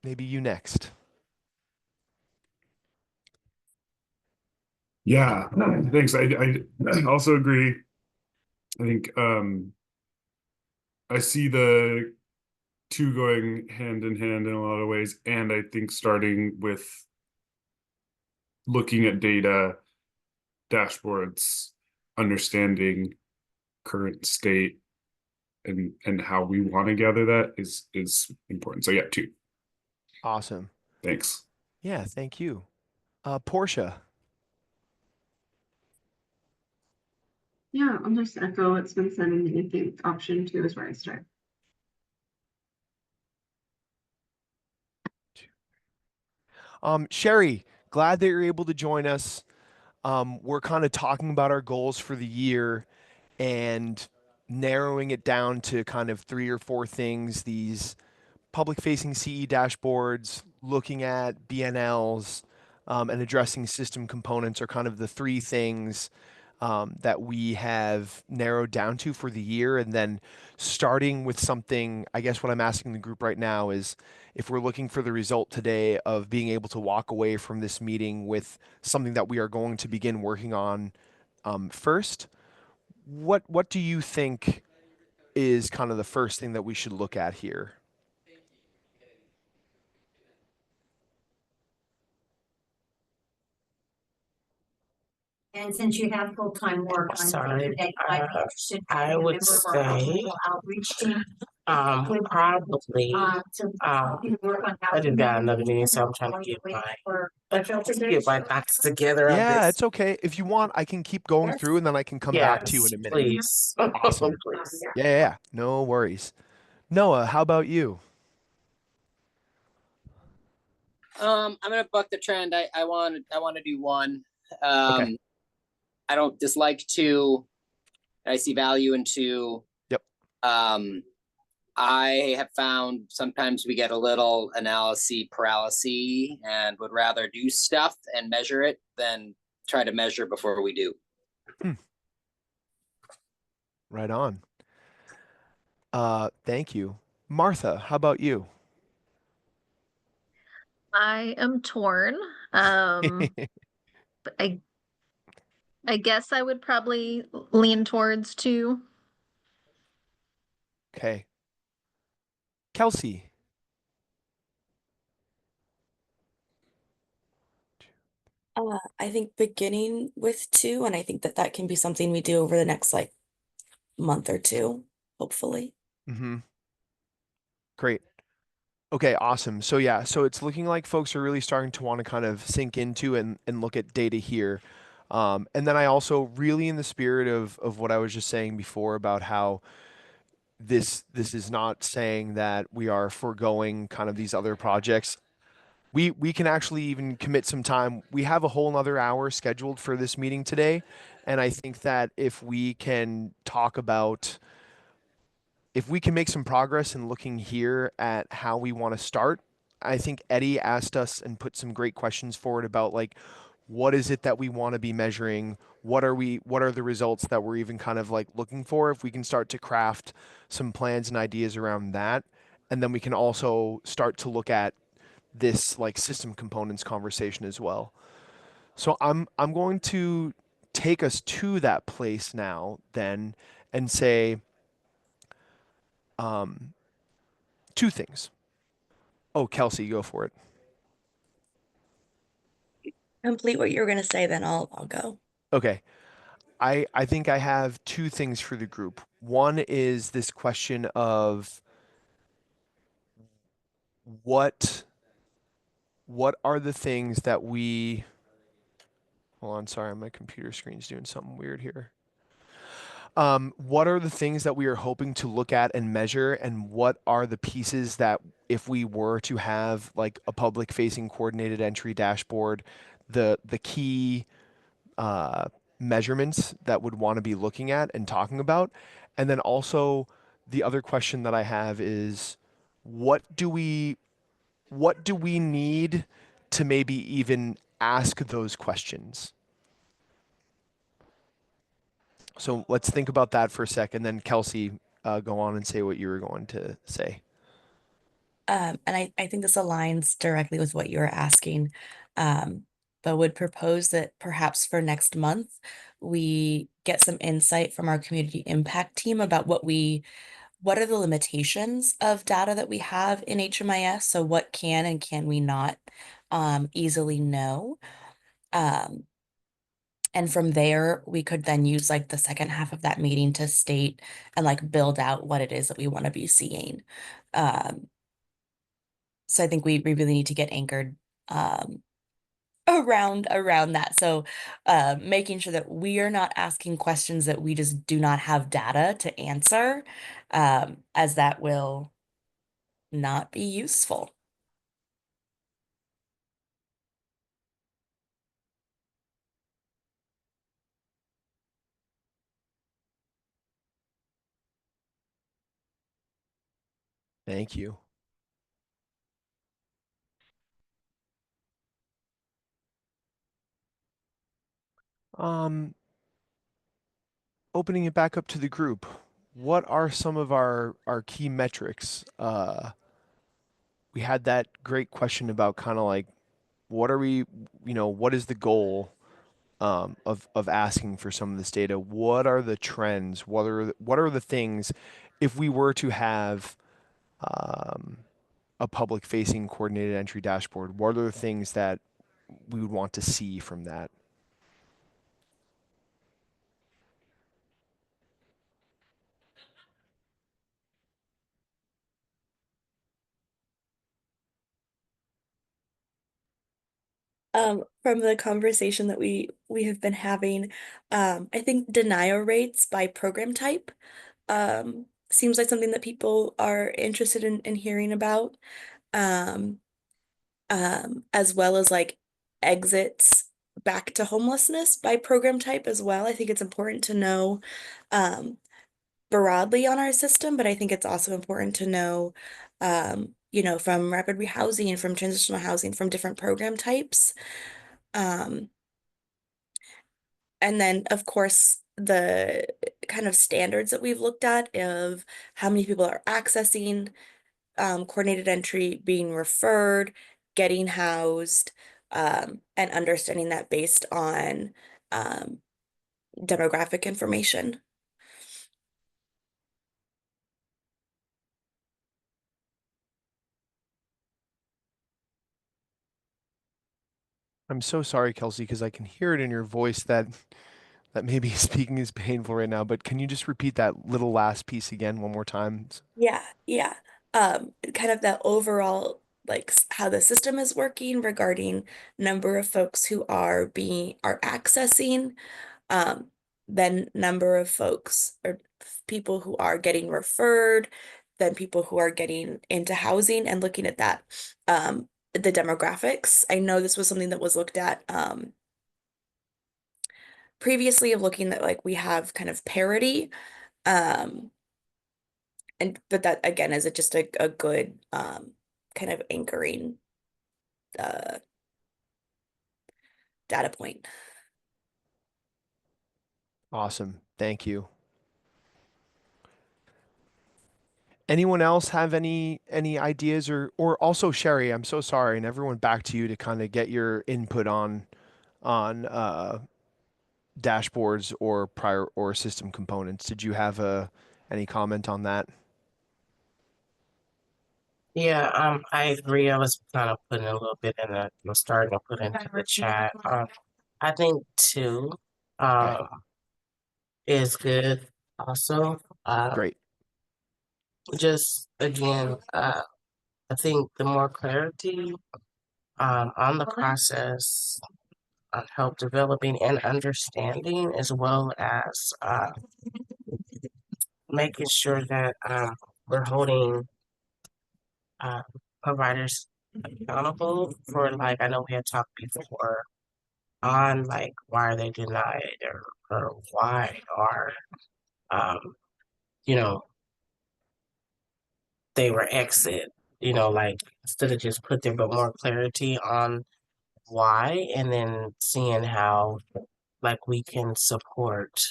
maybe you next. Yeah, thanks. I also agree. I think I see the 2 going hand in hand in a lot of ways, and I think starting with looking at data dashboards, understanding current state and how we want to gather that is important. So yeah, 2. Awesome. Thanks. Yeah, thank you. Portia. Yeah, I'll just echo what's been said, and I think option 2 is where I start. Sherry, glad that you're able to join us. We're kind of talking about our goals for the year and narrowing it down to kind of 3 or 4 things. These public-facing CE dashboards, looking at BNLs, and addressing system components are kind of the 3 things that we have narrowed down to for the year. And then starting with something, I guess what I'm asking the group right now is, if we're looking for the result today of being able to walk away from this meeting with something that we are going to begin working on first, what do you think is kind of the first thing that we should look at here? And since you have full-time work, Sorry, I would say outreach team. Probably. I just got another meeting, so I'm trying to get my thoughts together on Yeah, this. it's okay. If you want, I can keep going through and then I can come back to you in a minute. Please. Awesome. Please. Yeah, no worries. Noah, how about you? I'm gonna buck the trend. I want to do one. Okay. I don't dislike two. I see value in two. Yep. I have found sometimes we get a little analysis paralysis and would rather do stuff and measure it than try to measure before we do. Right on. Thank you. Martha, how about you? I am torn. But I guess I would probably lean towards two. Okay. Kelsey. I think beginning with two, and I think that that can be something we do over the next like month or two, hopefully. Mm-hmm. Great. Okay, awesome. So yeah, so it's looking like folks are really starting to want to kind of sink into and look at data here. And then I also really in the spirit of what I was just saying before about how this is not saying that we are foregoing kind of these other projects. We can actually even commit some time. We have a whole nother hour scheduled for this meeting today. And I think that if we can talk about if we can make some progress in looking here at how we want to start, I think Eddie asked us and put some great questions forward about like what is it that we want to be measuring? What are the results that we're even kind of like looking for? If we can start to craft some plans and ideas around that, and then we can also start to look at this like system components conversation as well. So I'm going to take us to that place now then and say two things. Oh, Kelsey, go for it. Complete what you were gonna say, then I'll go. Okay. I think I have two things for the group. One is this question of what are the things that we hold on, sorry, my computer screen's doing something weird here. What are the things that we are hoping to look at and measure, and what are the pieces that if we were to have like a public facing coordinated entry dashboard, the key measurements that would want to be looking at and talking about? And then also the other question that I have is what do we need to maybe even ask those questions? So let's think about that for a second. Then Kelsey, go on and say what you were going to say. And I think this aligns directly with what you were asking, but would propose that perhaps for next month, we get some insight from our community impact team about what are the limitations of data that we have in HMIS? So what can and can we not easily know? And from there, we could then use like the second half of that meeting to state and like build out what it is that we want to be seeing. So I think we really need to get anchored around that. So making sure that we are not asking questions that we just do not have data to answer, as that will not be useful. Thank you. Opening it back up to the group, what are some of our key metrics? We had that great question about kind of like what are we, what is the goal of asking for some of this data? What are the trends? What are the things if we were to have a public facing coordinated entry dashboard? What are the things that we would want to see from that? From the conversation that we have been having, I think denial rates by program type seems like something that people are interested in hearing about. Um, as well as like exits back to homelessness by program type as well. I think it's important to know broadly on our system, but I think it's also important to know, from rapid rehousing, from transitional housing, from different program types. And then, of course, the kind of standards that we've looked at of how many people are accessing coordinated entry, being referred, getting housed, and understanding that based on demographic information. I'm so sorry, Kelsey, because I can hear it in your voice that maybe speaking is painful right now, but can you just repeat that little last piece again one more time? Yeah. Kind of that overall, like how the system is working regarding number of folks who are accessing, um, then number of folks or people who are getting referred, then people who are getting into housing and looking at that, the demographics. I know this was something that was looked at, previously of looking at like we have kind of parity, um, but that again is just a good kind of anchoring uh data point. Awesome. Thank you. Anyone else have any ideas or also Sherry, I'm so sorry, and everyone back to you to kind of get your input on dashboards or prior or system components. Did you have any comment on that? Yeah, I agree. I was kind of putting a little bit in the starting to put into the chat. I think two, Okay, is good also. great. Just again, I think the more clarity, on the process, help developing and understanding, as well as, making sure that, we're holding, uh, providers accountable for, like, I know we had talked before on like why are they denied, or why are, um you know they were exit, like instead of just put there, but more clarity on why, and then seeing how like we can support,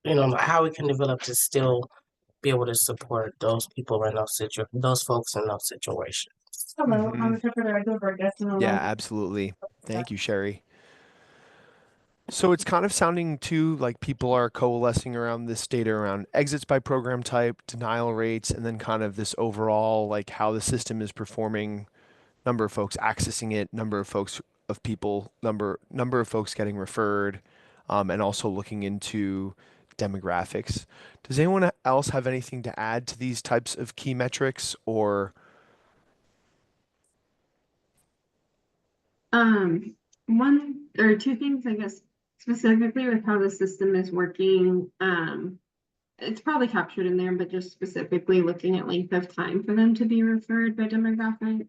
how we can develop to still be able to support those people in those folks in those situations. Hello, Mhm. I'm interpreter. I go over guest and Yeah, absolutely. Thank you, Sherry. So it's kind of sounding too like people are coalescing around this data around exits by program type, denial rates, and then kind of this overall like how the system is performing, number of folks accessing it, number of folks of people, number of folks getting referred, and also looking into demographics. Does anyone else have anything to add to these types of key metrics or? One or two things, I guess, specifically with how the system is working. It's probably captured in there, but just specifically looking at length of time for them to be referred by demographic.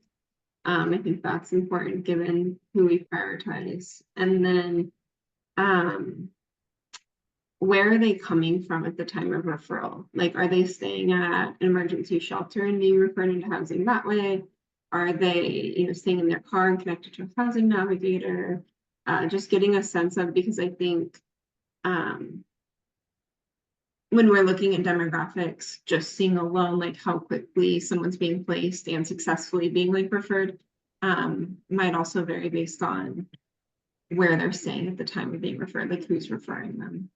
I think that's important given who we prioritize. And then, where are they coming from at the time of referral? Like, are they staying at an emergency shelter and being referred into housing that way? Are they, staying in their car and connected to a housing navigator? Just getting a sense of, because I think when we're looking at demographics, just seeing alone like how quickly someone's being placed and successfully being like referred might also vary based on where they're staying at the time of being referred, like who's referring them.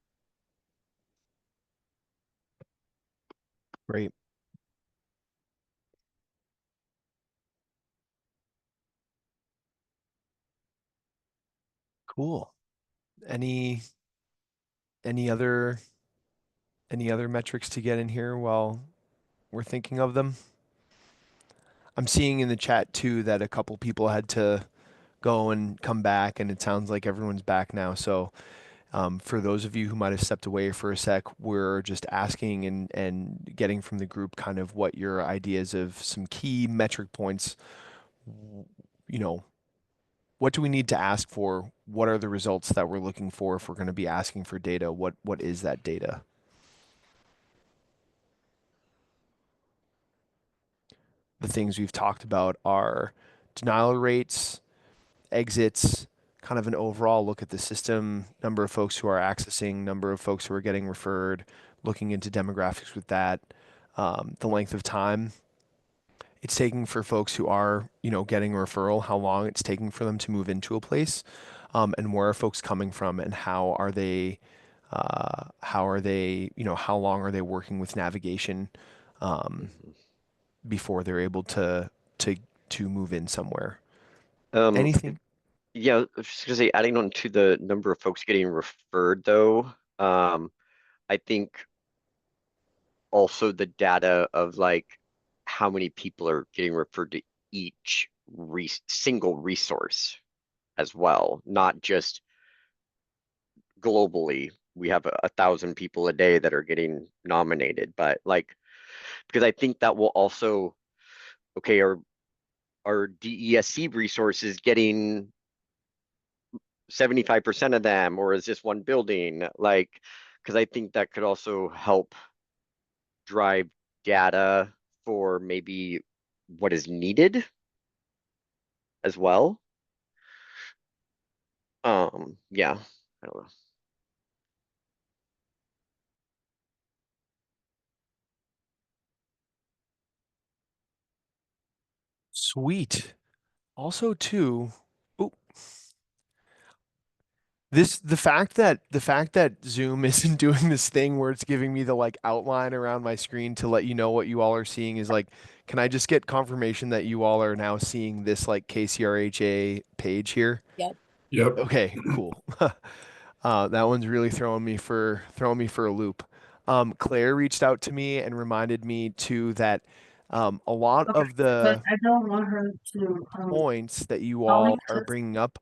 Great. Cool. Any other metrics to get in here while we're thinking of them? I'm seeing in the chat too that a couple people had to go and come back, and it sounds like everyone's back now. So for those of you who might have stepped away for a sec, we're just asking and getting from the group kind of what your ideas of some key metric points, you know, what do we need to ask for? What are the results that we're looking for if we're going to be asking for data? What is that data? The things we've talked about are denial rates, exits, kind of an overall look at the system, number of folks who are accessing, number of folks who are getting referred, looking into demographics with that, the length of time it's taking for folks who are, getting a referral, how long it's taking for them to move into a place, and where are folks coming from, and how are they, how long are they working with navigation before they're able to move in somewhere. Anything? Yeah, I was just gonna say, adding on to the number of folks getting referred though, I think also the data of like how many people are getting referred to each single resource as well, not just globally. We have 1,000 people a day that are getting nominated, but like, because I think that will also, okay, are DESC resources getting 75% of them, or is this one building? Like, because I think that could also help drive data for maybe what is needed as well. Yeah, I don't know. Sweet. Also, too, the fact that Zoom isn't doing this thing where it's giving me the like outline around my screen to let you know what you all are seeing is like, can I just get confirmation that you all are now seeing this like KCRHA page here? Yep. Yep. Okay, cool. That one's really throwing me for a loop. Claire reached out to me and reminded me too that a lot Okay, of the but I don't want her to, points that you I'll all make are sure. bringing up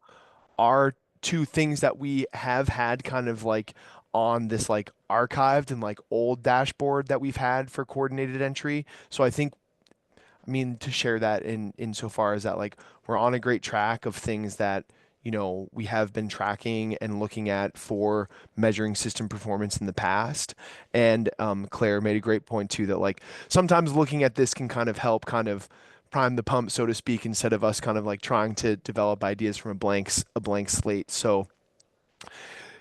are two things that we have had kind of like on this like archived and like old dashboard that we've had for coordinated entry. So I think, I mean, to share that in insofar as that like we're on a great track of things that we have been tracking and looking at for measuring system performance in the past. And Claire made a great point too that like sometimes looking at this can kind of help kind of prime the pump, so to speak, instead of us kind of like trying to develop ideas from a blank slate. So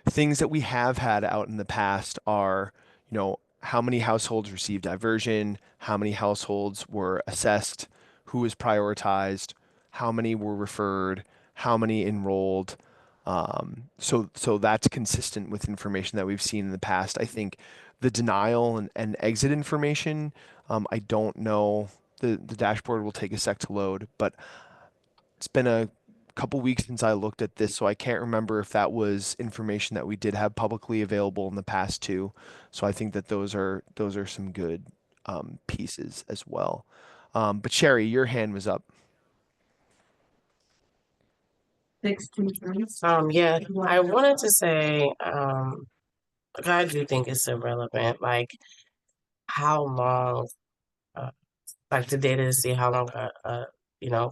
things that we have had out in the past are, how many households received diversion, how many households were assessed, who was prioritized, how many were referred, how many enrolled. So that's consistent with information that we've seen in the past. I think the denial and exit information, I don't know. The dashboard will take a sec to load, but it's been a couple weeks since I looked at this, so I can't remember if that was information that we did have publicly available in the past too. So I think that those are some good pieces as well. But Sherry, your hand was up. 623. Yeah, I wanted to say, I do think it's irrelevant, like how long, like the data to see how long,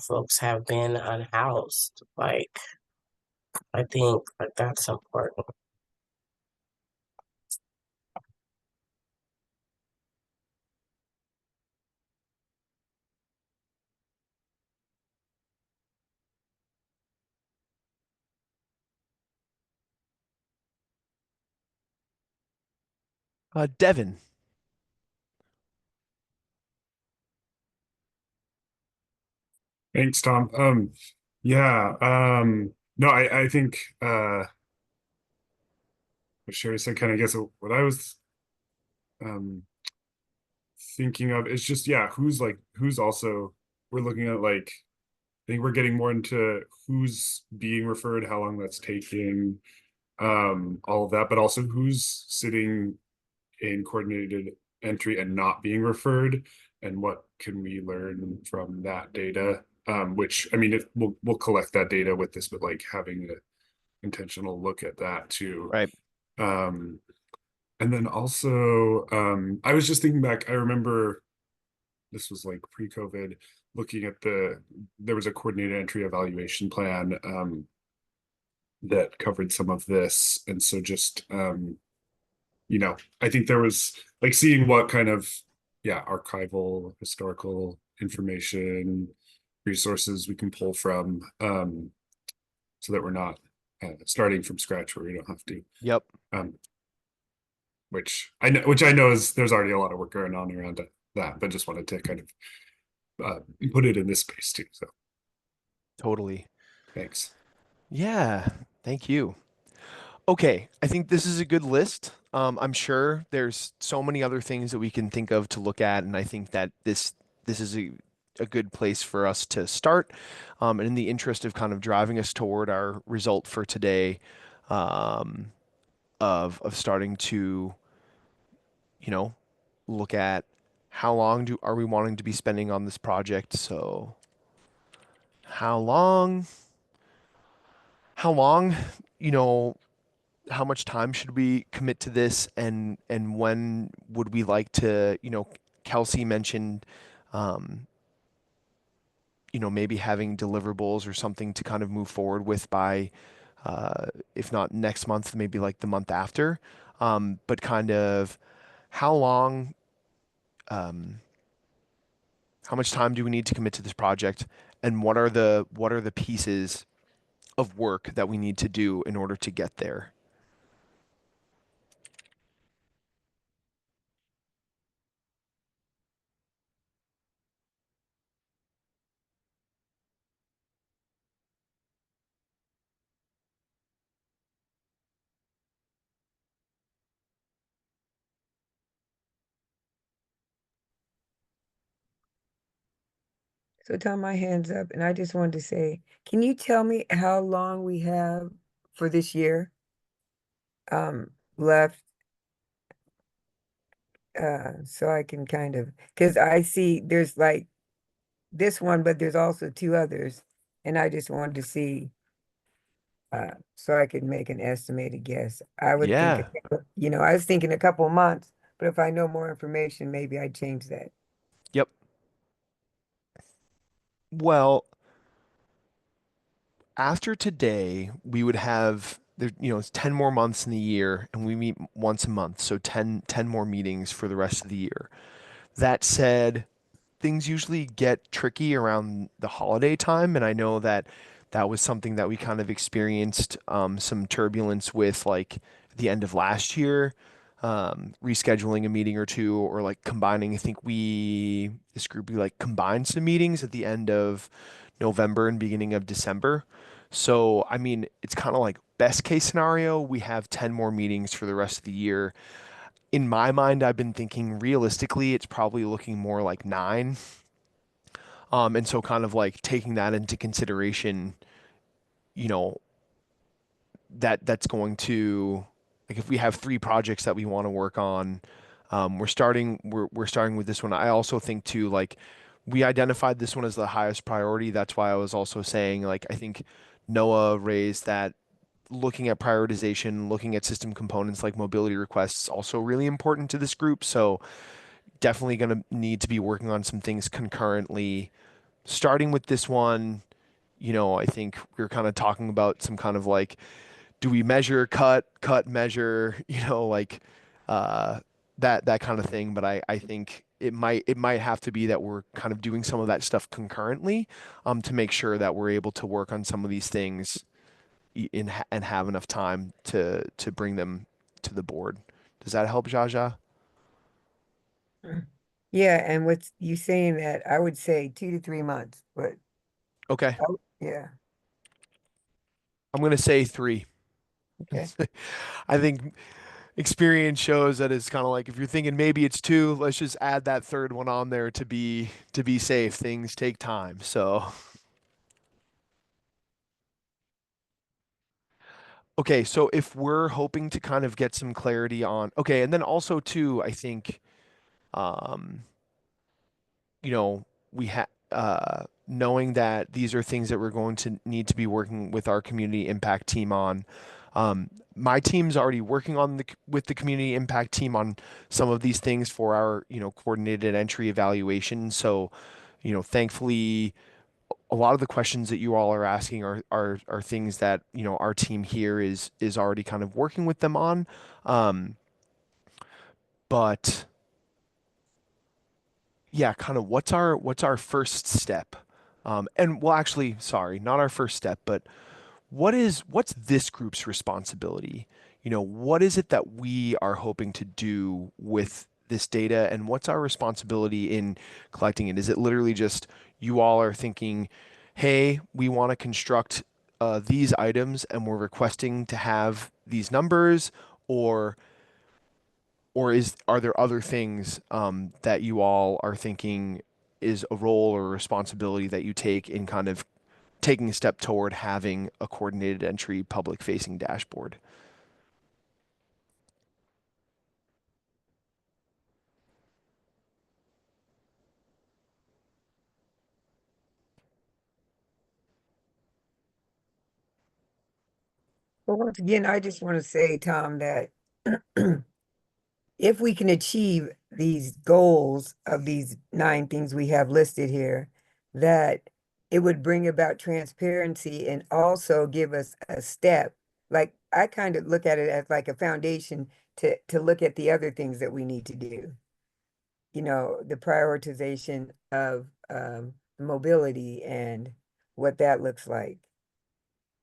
folks have been unhoused. Like, I think like that's important. Devin. Thanks, Tom. Yeah, no, I think what Sherry said kind of gets what I was thinking of is just, yeah, who's also, we're looking at like, I think we're getting more into who's being referred, how long that's taking, all of that, but also who's sitting in coordinated entry and not being referred, and what can we learn from that data. which I mean, we'll collect that data with this, but like having an intentional look at that too. Right. And then also, I was just thinking back, I remember this was like pre-COVID, looking at there was a coordinated entry evaluation plan that covered some of this. And so just, you know, I think there was like seeing what kind of, archival, historical information, resources we can pull from, so that we're not starting from scratch where we don't have to. Yep. Which I know is there's already a lot of work going on around that, but just wanted to kind of put it in this space too. So Totally. thanks. Yeah, thank you. Okay, I think this is a good list. I'm sure there's so many other things that we can think of to look at, and I think that this is a good place for us to start. And in the interest of kind of driving us toward our result for today, of starting to, look at how long are we wanting to be spending on this project. So how long, how much time should we commit to this, and when would we like to, Kelsey mentioned, maybe having deliverables or something to kind of move forward with by, if not next month, maybe like the month after. But kind of how long, how much time do we need to commit to this project, and what are the pieces of work that we need to do in order to get there? So Tom, my hand's up, and I just wanted to say, can you tell me how long we have for this year left? So I can kind of, because I see there's like this one, but there's also two others, and I just wanted to see, so I could make an estimated guess. I would think, Yeah. I was thinking a couple of months, but if I know more information, maybe I'd change that. Yep. Well, after today, we would have it's 10 more months in the year, and we meet once a month, so 10 more meetings for the rest of the year. That said, things usually get tricky around the holiday time, and I know that was something that we kind of experienced some turbulence with, like at the end of last year, rescheduling a meeting or two, or like combining. I think this group, we like combined some meetings at the end of November and beginning of December. So, I mean, it's kind of like best case scenario, we have 10 more meetings for the rest of the year. In my mind, I've been thinking realistically, it's probably looking more like 9. And so kind of like taking that into consideration, you know, that's going to, like, if we have 3 projects that we want to work on, we're starting with this one. I also think too, like, we identified this one as the highest priority. That's why I was also saying, like, I think Noah raised that looking at prioritization, looking at system components like mobility requests, also really important to this group. So definitely going to need to be working on some things concurrently. Starting with this one, I think we were kind of talking about some kind of like, do we measure, cut, measure, like that kind of thing. But I think it might have to be that we're kind of doing some of that stuff concurrently, to make sure that we're able to work on some of these things and have enough time to bring them to the board. Does that help, Jaja? Yeah, and what's you saying that I would say 2 to 3 months, but Okay. yeah, I'm going to say 3. okay. I think experience shows that it's kind of like, if you're thinking maybe it's 2, let's just add that third one on there to be safe. Things take time. So, okay, so if we're hoping to kind of get some clarity on, okay, and then also too, I think, um, we have knowing that these are things that we're going to need to be working with our community impact team on. My team's already working on with the community impact team on some of these things for our, coordinated entry evaluation. So, thankfully, a lot of the questions that you all are asking are things that, our team here is already kind of working with them on. But yeah, kind of what's our first step? And well, actually, sorry, not our first step, but what's this group's responsibility? What is it that we are hoping to do with this data, and what's our responsibility in collecting it? Is it literally just you all are thinking, hey, we want to construct these items and we're requesting to have these numbers, or are there other things that you all are thinking is a role or responsibility that you take in kind of taking a step toward having a coordinated entry public facing dashboard? Well, once again, I just want to say, Tom, that if we can achieve these goals of these 9 things we have listed here, that it would bring about transparency and also give us a step. Like, I kind of look at it as like a foundation to look at the other things that we need to do. The prioritization of mobility and what that looks like.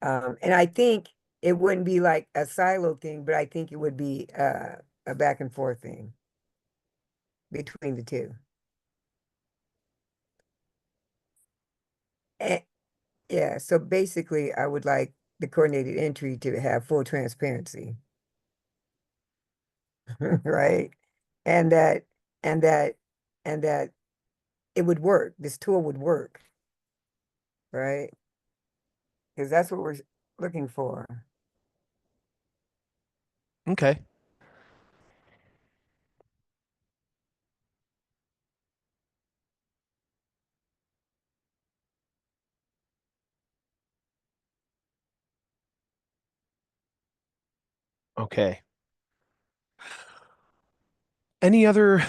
And I think it wouldn't be like a silo thing, but I think it would be a back and forth thing between the two. And yeah, so basically I would like the coordinated entry to have full transparency. Right? And that it would work. This tool would work. Right? Because that's what we're looking for. Okay. Okay. Any other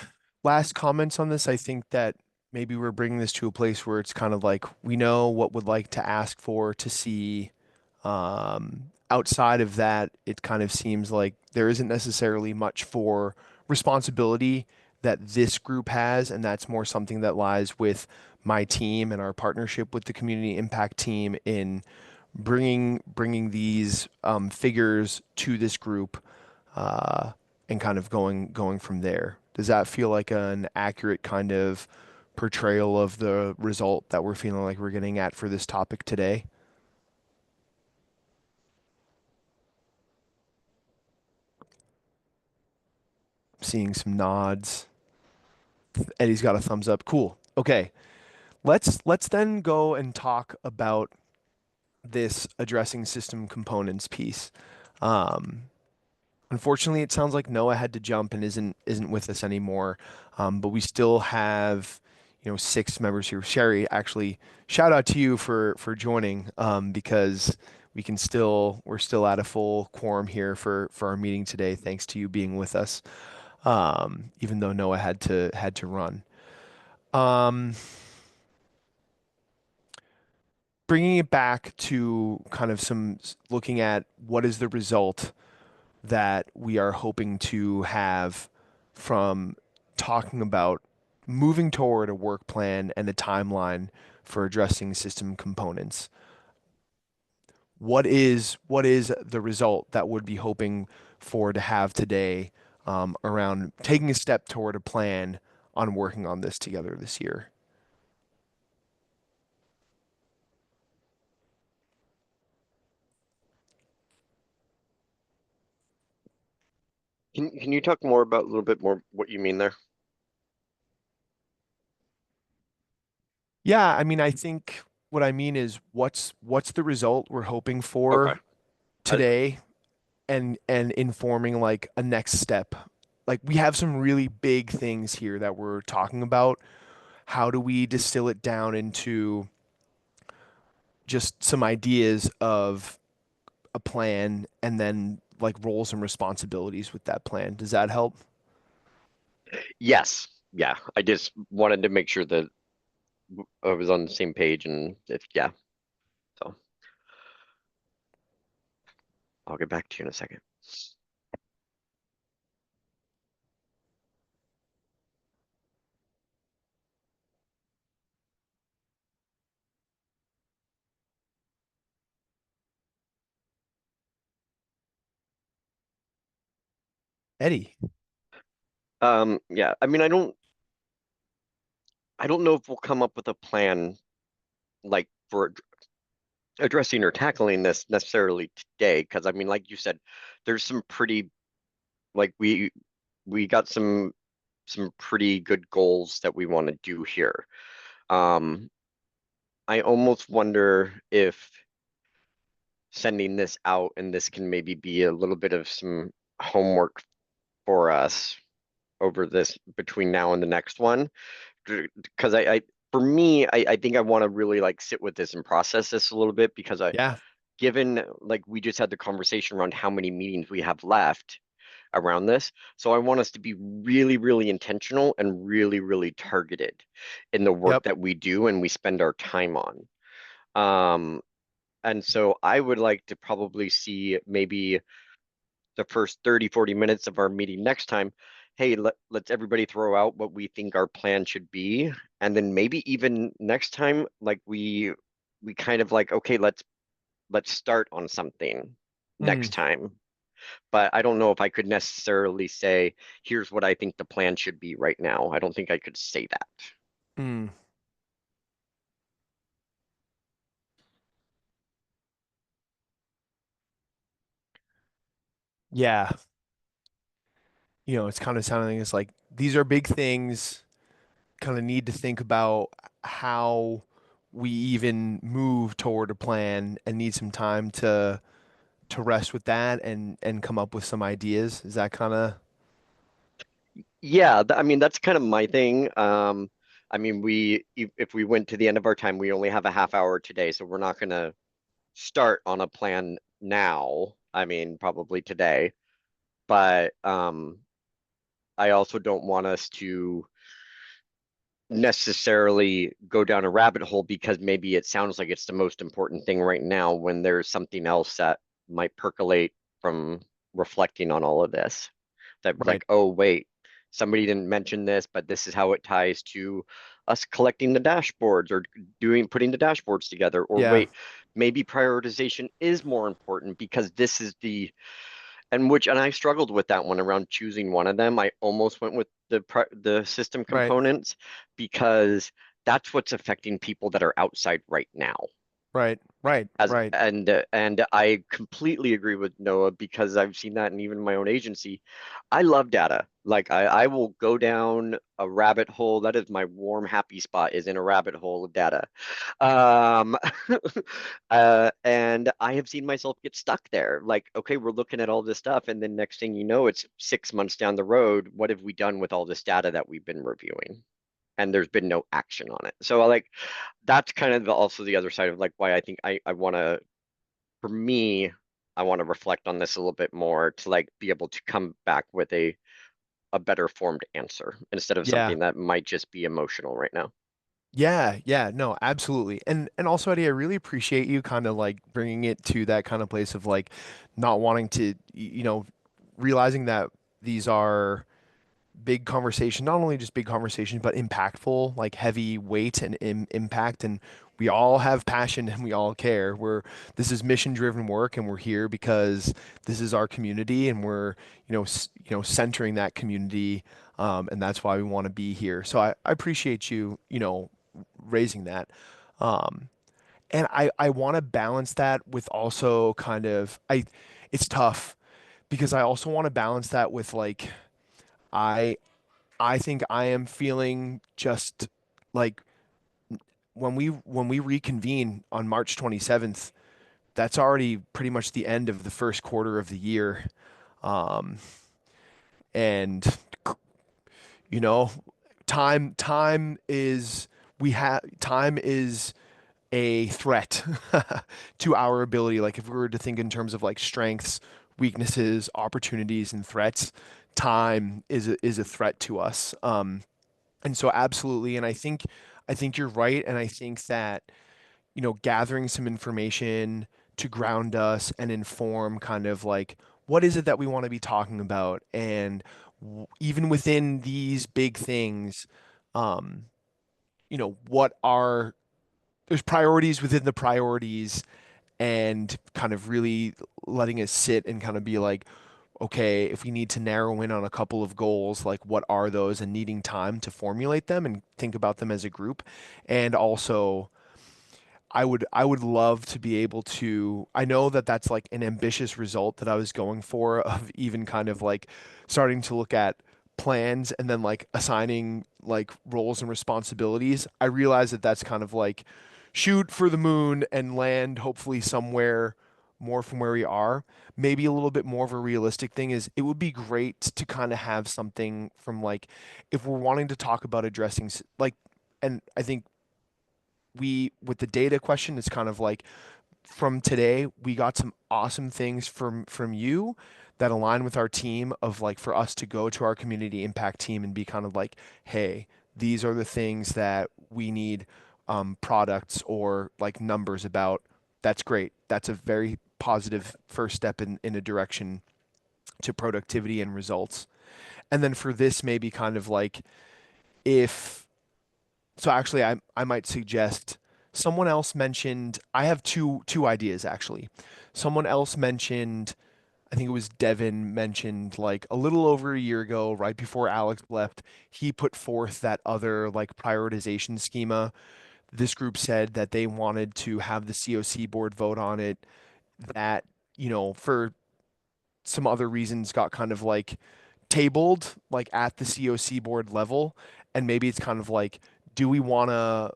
last comments on this? I think that maybe we're bringing this to a place where it's kind of like we know what would like to ask for to see. Outside of that, it kind of seems like there isn't necessarily much for responsibility that this group has, and that's more something that lies with my team and our partnership with the community impact team in bringing these figures to this group, and kind of going from there. Does that feel like an accurate kind of portrayal of the result that we're feeling like we're getting at for this topic today? Seeing some nods. Eddie's got a thumbs up. Cool. Okay. Let's then go and talk about this addressing system components piece. Unfortunately, it sounds like Noah had to jump and isn't with us anymore. But we still have, 6 members here. Sherry, actually, shout out to you for joining, because we're still at a full quorum here for our meeting today, thanks to you being with us. Even though Noah had to run. Bringing it back to kind of looking at what is the result that we are hoping to have from talking about moving toward a work plan and a timeline for addressing system components. What is the result that we'd be hoping for to have today, around taking a step toward a plan on working on this together this year? Can you talk more about a little bit more what you mean there? Yeah, I mean, I think what I mean is what's the result we're hoping for Okay. today, and informing like a next step. Like we have some really big things here that we're talking about. How do we distill it down into just some ideas of a plan and then like roles and responsibilities with that plan. Does that help? Yes, yeah, I just wanted to make sure that I was on the same page and if, yeah, so. I'll get back to you in a second. Eddie. Yeah, I mean, I don't know if we'll come up with a plan like for addressing or tackling this necessarily today, because I mean, like you said, there's some pretty like we got some pretty good goals that we want to do here. I almost wonder if sending this out and this can maybe be a little bit of some homework for us over this between now and the next one. Because for me, I think I want to really like sit with this and process this a little bit because Yeah. given like we just had the conversation around how many meetings we have left around this. So I want us to be really, really intentional and really, really targeted in the work Yep. that we do and we spend our time on. And so I would like to probably see maybe the first 30, 40 minutes of our meeting next time. Hey, let's everybody throw out what we think our plan should be. And then maybe even next time, like we kind of like, okay, let's start on something next time. But I don't know if I could necessarily say, here's what I think the plan should be right now. I don't think I could say that. Mm. Yeah. It's kind of sounding as like these are big things, kind of need to think about how we even move toward a plan and need some time to rest with that and come up with some ideas. Is that kind of Yeah, I mean that's kind of my thing. I mean if we went to the end of our time, we only have a half hour today, so we're not gonna start on a plan now. I mean, probably today, but I also don't want us to necessarily go down a rabbit hole because maybe it sounds like it's the most important thing right now when there's something else that might percolate from reflecting on all of this. That right? like, oh wait, somebody didn't mention this, but this is how it ties to us collecting the dashboards or putting the dashboards together. Or Yeah. wait, maybe prioritization is more important because this is and I struggled with that one around choosing one of them. I almost went with the system Right. components because that's what's affecting people that are outside right now. Right. Right. Right. And I completely agree with Noah because I've seen that and even my own agency. I love data. Like I will go down a rabbit hole. That is my warm, happy spot is in a rabbit hole of data. Um, and I have seen myself get stuck there. Like, okay, we're looking at all this stuff, and then next thing you know, it's 6 months down the road. What have we done with all this data that we've been reviewing? And there's been no action on it. So like that's kind of also the other side of like why I think I want to, for me, I want to reflect on this a little bit more to like be able to come back with a better formed answer instead of Yeah. something that might just be emotional right now. Yeah, yeah, no, absolutely. And also, Eddie, I really appreciate you kind of like bringing it to that kind of place of like not wanting to, realizing that these are big conversation, not only just big conversations, but impactful, like heavy weight and impact. And we all have passion and we all care. This is mission driven work and we're here because this is our community and we're, centering that community. And that's why we want to be here. So I appreciate you, raising that. Um, and I want to balance that with also kind of, it's tough because I also want to balance that with like, I I think I am feeling just like when we reconvene on March 27th, that's already pretty much the end of the first quarter of the year. Um, and you know, time is we have time is a threat to our ability. Like if we were to think in terms of like strengths, weaknesses, opportunities, and threats, time is a threat to us. And so absolutely, and I think you're right, and I think that gathering some information to ground us and inform kind of like what is it that we want to be talking about, and even within these big things, um, what are there's priorities within the priorities, and kind of really letting it sit and kind of be like, okay, if we need to narrow in on a couple of goals, like what are those, and needing time to formulate them and think about them as a group. And also, I would love to be able to, I know that that's like an ambitious result that I was going for, of even kind of like starting to look at plans and then like assigning like roles and responsibilities. I realize that that's kind of like shoot for the moon and land hopefully somewhere more from where we are. Maybe a little bit more of a realistic thing is it would be great to kind of have something from like, if we're wanting to talk about addressing like, and I think we with the data question, it's kind of like from today we got some awesome things from you that align with our team, of like for us to go to our community impact team and be kind of like, hey, these are the things that we need, products or like numbers about. That's great. That's a very positive first step in a direction to productivity and results. And then for this, maybe kind of like, if so actually I might suggest, someone else mentioned, I have two ideas actually. Someone else mentioned, I think it was Devin mentioned, like a little over a year ago, right before Alex left, he put forth that other like prioritization schema. This group said that they wanted to have the COC board vote on it. That, for some other reasons got kind of like tabled like at the COC board level. And maybe it's kind of like, do we want to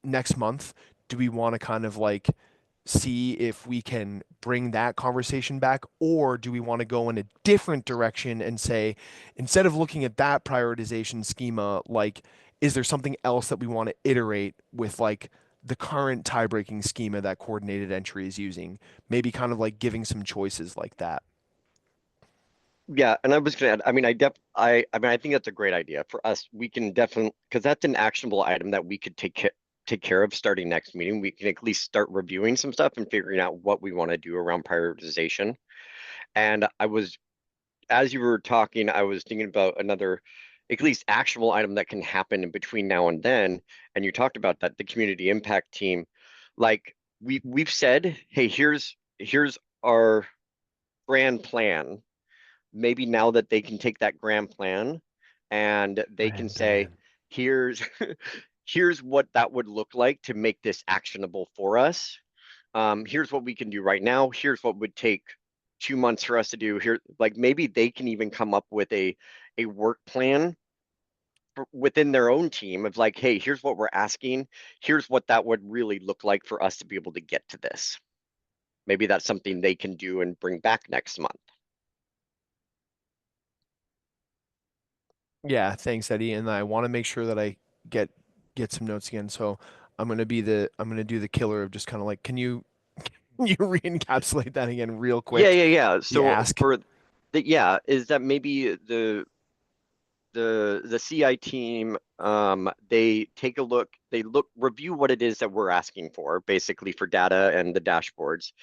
next month, do we want to kind of like see if we can bring that conversation back, or do we want to go in a different direction and say, instead of looking at that prioritization schema, like, is there something else that we want to iterate with like the current tie-breaking schema that coordinated entry is using? Maybe kind of like giving some choices like that. Yeah, and I was gonna add, I mean, I mean, I think that's a great idea for us. We can definitely, because that's an actionable item that we could take care of starting next meeting. We can at least start reviewing some stuff and figuring out what we want to do around prioritization. And as you were talking, I was thinking about another, at least actionable item that can happen in between now and then. And you talked about that, the community impact team. Like we've said, hey, here's our grand plan. Maybe now that they can take that grand plan and they can Grand say, plan. here's here's what that would look like to make this actionable for us. Here's what we can do right now. Here's what would take 2 months for us to do. Here, like maybe they can even come up with a work plan within their own team of like, hey, here's what we're asking. Here's what that would really look like for us to be able to get to this. Maybe that's something they can do and bring back next month. Yeah, thanks, Eddie. And I want to make sure that I get get some notes again. So I'm gonna do the killer of just kind of like, can you you re-encapsulate that again real Yeah, quick? yeah, yeah. The So ask. for yeah, is that maybe the CI team, they take a look, review what it is that we're asking for, basically for data and the dashboards,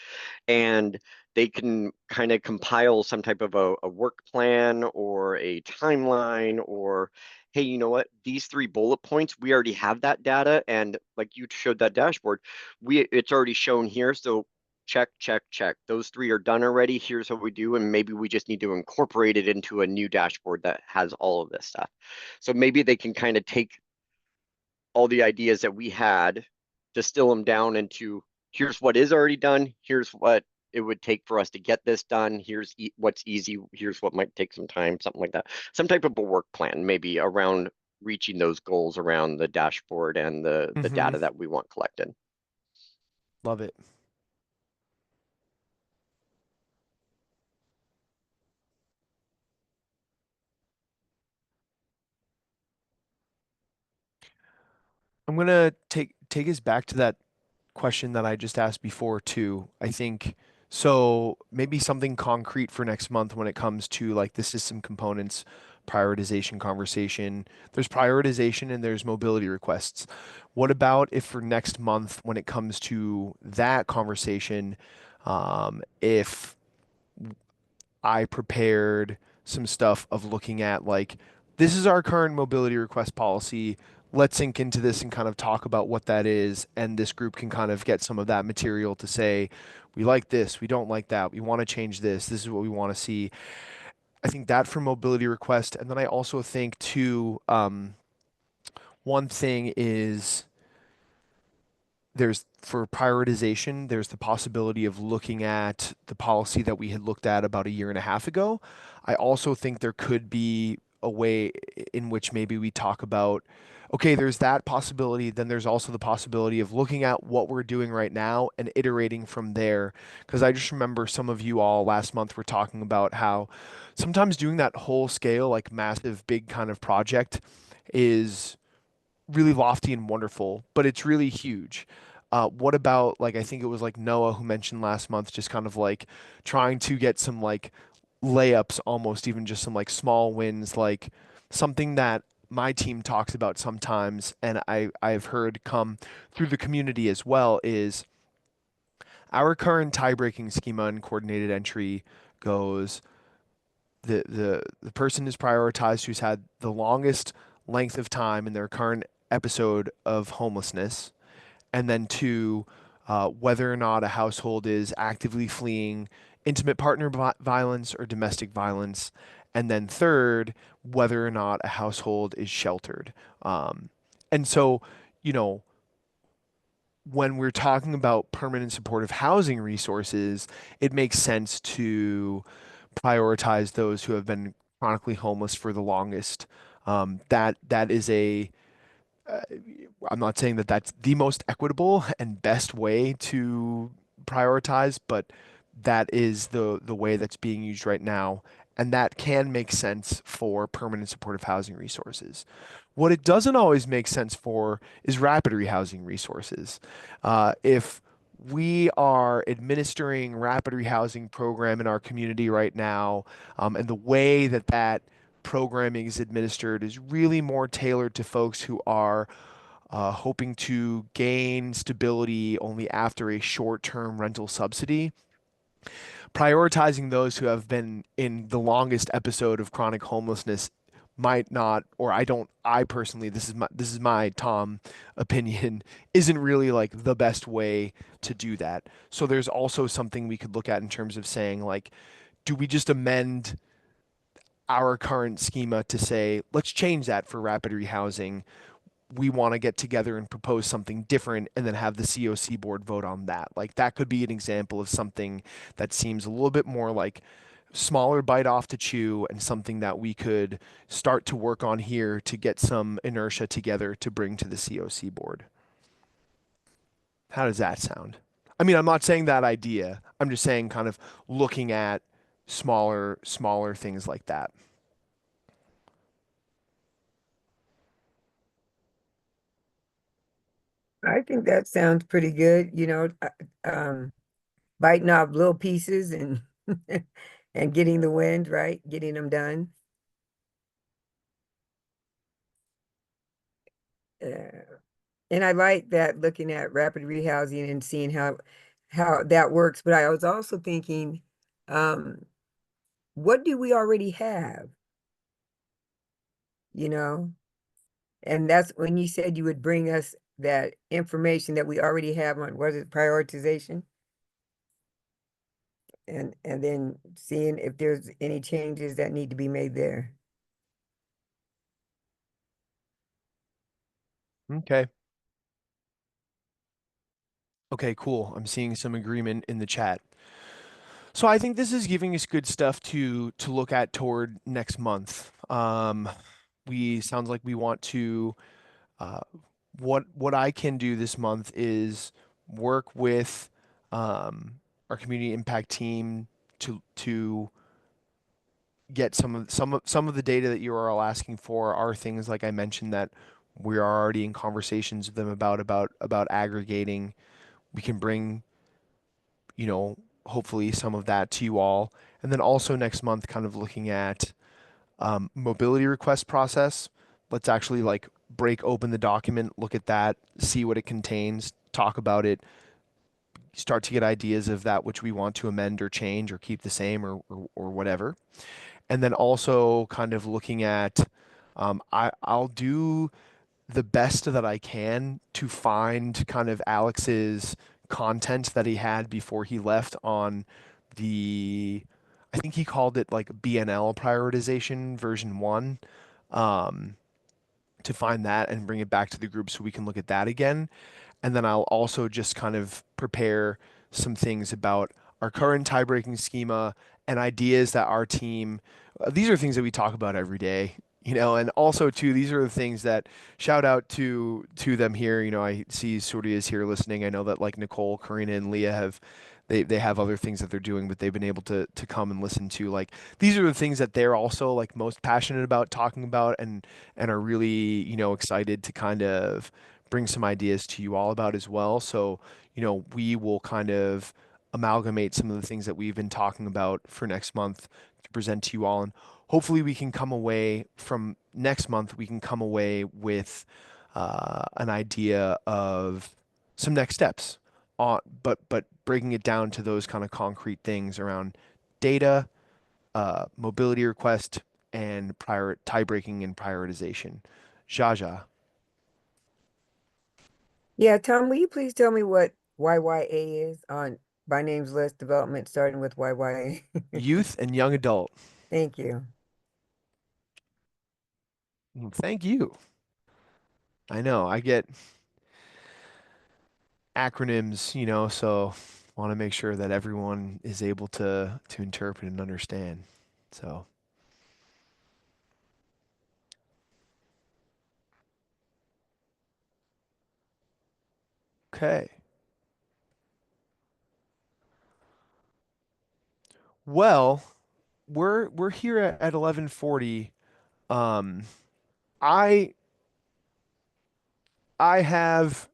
and they can kind of compile some type of a work plan or a timeline, or hey, you know what, these 3 bullet points, we already have that data, and like you showed that dashboard, it's already shown here, so check, check, check. Those 3 are done already. Here's what we do, and maybe we just need to incorporate it into a new dashboard that has all of this stuff. So maybe they can kind of take all the ideas that we had, distill them down into, here's what is already done, here's what it would take for us to get this done, here's what's easy, here's what might take some time, something like that. Some type of a work plan maybe around reaching those goals around the dashboard and the Mm-hmm. data that we want collected. Love it. I'm gonna take us back to that question that I just asked before too. I think so maybe something concrete for next month when it comes to like the system components prioritization conversation. There's prioritization and there's mobility requests. What about if for next month when it comes to that conversation, if I prepared some stuff of looking at like, this is our current mobility request policy. Let's sink into this and kind of talk about what that is. And this group can kind of get some of that material to say, we like this, we don't like that, we want to change this, this is what we want to see. I think that for mobility request. And then I also think too, one thing is there's for prioritization, there's the possibility of looking at the policy that we had looked at about a year and a half ago. I also think there could be a way in which maybe we talk about, okay, there's that possibility. Then there's also the possibility of looking at what we're doing right now and iterating from there. Because I just remember some of you all last month were talking about how sometimes doing that whole scale, like massive, big kind of project is really lofty and wonderful, but it's really huge. What about like I think it was like Noah who mentioned last month, just kind of like trying to get some like layups, almost even just some like small wins, like something that my team talks about sometimes, and I've heard come through the community as well, is our current tie-breaking schema and coordinated entry goes the person is prioritized who's had the longest length of time in their current episode of homelessness, and then two, whether or not a household is actively fleeing intimate partner violence or domestic violence, and then third, whether or not a household is sheltered. And so, you know, when we're talking about permanent supportive housing resources, it makes sense to prioritize those who have been chronically homeless for the longest. That is a uh, I'm not saying that that's the most equitable and best way to prioritize, but that is the way that's being used right now, and that can make sense for permanent supportive housing resources. What it doesn't always make sense for is rapid rehousing resources. If we are administering rapid rehousing program in our community right now, and the way that that programming is administered is really more tailored to folks who are hoping to gain stability only after a short-term rental subsidy. Prioritizing those who have been in the longest episode of chronic homelessness might not, or I personally, this is my Tom opinion, isn't really like the best way to do that. So there's also something we could look at in terms of saying like, do we just amend our current schema to say, let's change that for rapid rehousing. We want to get together and propose something different and then have the COC board vote on that. Like that could be an example of something that seems a little bit more like smaller bite off to chew and something that we could start to work on here to get some inertia together to bring to the COC board. How does that sound? I mean, I'm not saying that idea. I'm just saying kind of looking at smaller things like that. I think that sounds pretty good, biting off little pieces and and getting the wind, right? Getting them done. And I like that looking at rapid rehousing and seeing how that works. But I was also thinking, what do we already have? You know, and that's when you said you would bring us that information that we already have on what is it, prioritization? And then seeing if there's any changes that need to be made there. Okay. Okay, cool. I'm seeing some agreement in the chat. So I think this is giving us good stuff to look at toward next month. We sounds like we want to what I can do this month is work with our community impact team to get some of the data that you are all asking for are things like I mentioned that we are already in conversations with them about aggregating. we can bring, you know, hopefully some of that to you all. And then also next month, kind of looking at mobility request process. Let's actually like break open the document, look at that, see what it contains, talk about it, start to get ideas of that which we want to amend or change or keep the same or whatever. And then also kind of looking at, I'll do the best that I can to find kind of Alex's content that he had before he left on I think he called it like BNL prioritization version 1, to find that and bring it back to the group so we can look at that again. And then I'll also just kind of prepare some things about our current tie-breaking schema and ideas that our team, these are things that we talk about every day, you know, and also too, these are the things that shout out to them here. You know, I see Surya is here listening. I know that like Nicole, Karina, and Leah have they have other things that they're doing, but they've been able to come and listen to. Like these are the things that they're also like most passionate about talking about and are really, you know, excited to kind of bring some ideas to you all about as well. So, you know, we will kind of amalgamate some of the things that we've been talking about for next month to present to you all. And hopefully we can come away from next month, we can come away with an idea of some next steps on, but breaking it down to those kind of concrete things around data, mobility request, and tie breaking and prioritization. Jaja. Yeah, Tom, will you please tell me what YYA is on by names list development starting with YYA? Youth and young adult. Thank you. Thank you. I know I get acronyms, you know, so want to make sure that everyone is able to interpret and understand. So, okay. Well, we're here at 11:40. Um, I I have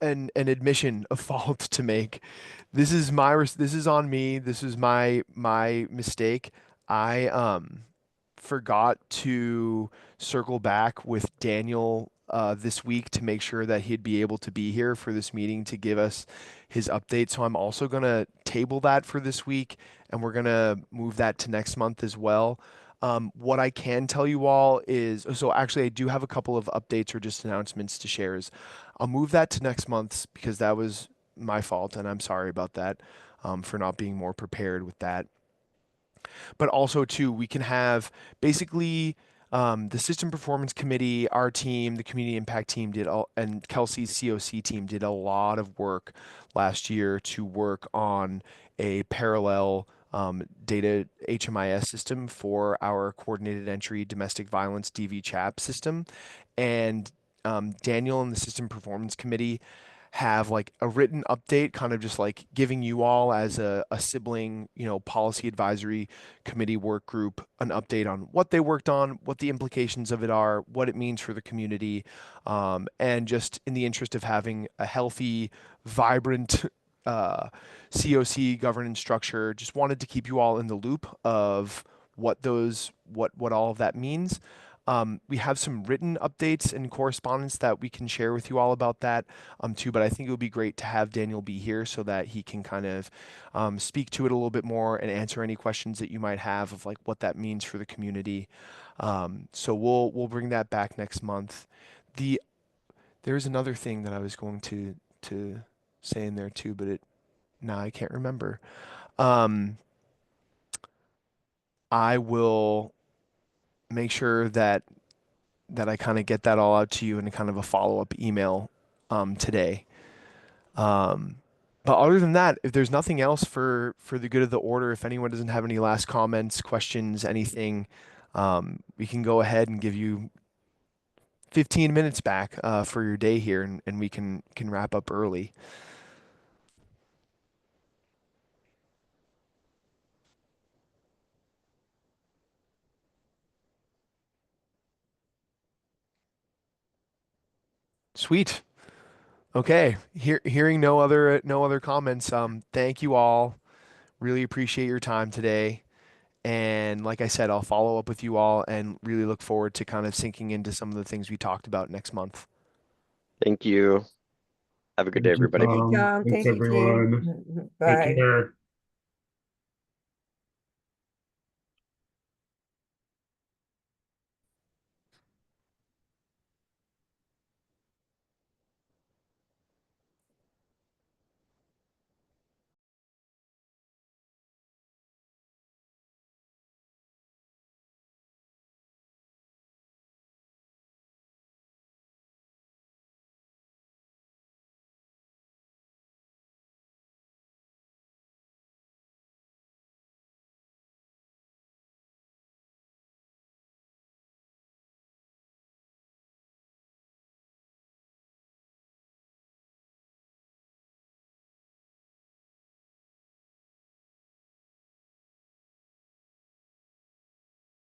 an admission of fault to make. This is on me. This is my mistake. I forgot to circle back with Daniel this week to make sure that he'd be able to be here for this meeting to give us his update. So I'm also gonna table that for this week, and we're gonna move that to next month as well. What I can tell you all is, so actually I do have a couple of updates or just announcements to share. I'll move that to next month's because that was my fault, and I'm sorry about that, for not being more prepared with that. But also too, we can have basically the system performance committee, our team, the community impact team and Kelsey's COC team did a lot of work last year to work on a parallel data HMIS system for our coordinated entry domestic violence DV CHAP system. And Daniel and the system performance committee have like a written update, kind of just like giving you all as a sibling, you know, policy advisory committee work group, an update on what they worked on, what the implications of it are, what it means for the community, and just in the interest of having a healthy, vibrant COC governance structure, just wanted to keep you all in the loop of what all of that means. We have some written updates and correspondence that we can share with you all about that too, but I think it would be great to have Daniel be here so that he can kind of speak to it a little bit more and answer any questions that you might have of like what that means for the community. So we'll bring that back next month. There's another thing that I was going to say in there too, but I can't remember. I will make sure that I kind of get that all out to you in a kind of a follow-up email today. But other than that, if there's nothing else for the good of the order, if anyone doesn't have any last comments, questions, anything, we can go ahead and give you 15 minutes back for your day here, and we can wrap up early. Sweet. Okay, hearing no other comments, thank you all. Really appreciate your time today. And like I said, I'll follow up with you all and really look forward to kind of sinking into some of the things we talked about next month. Thank you. Have a good day, Thank you, everybody. Thank you, Tom. Tom. Thanks, Thank you, Jean. everyone. Take Bye. care.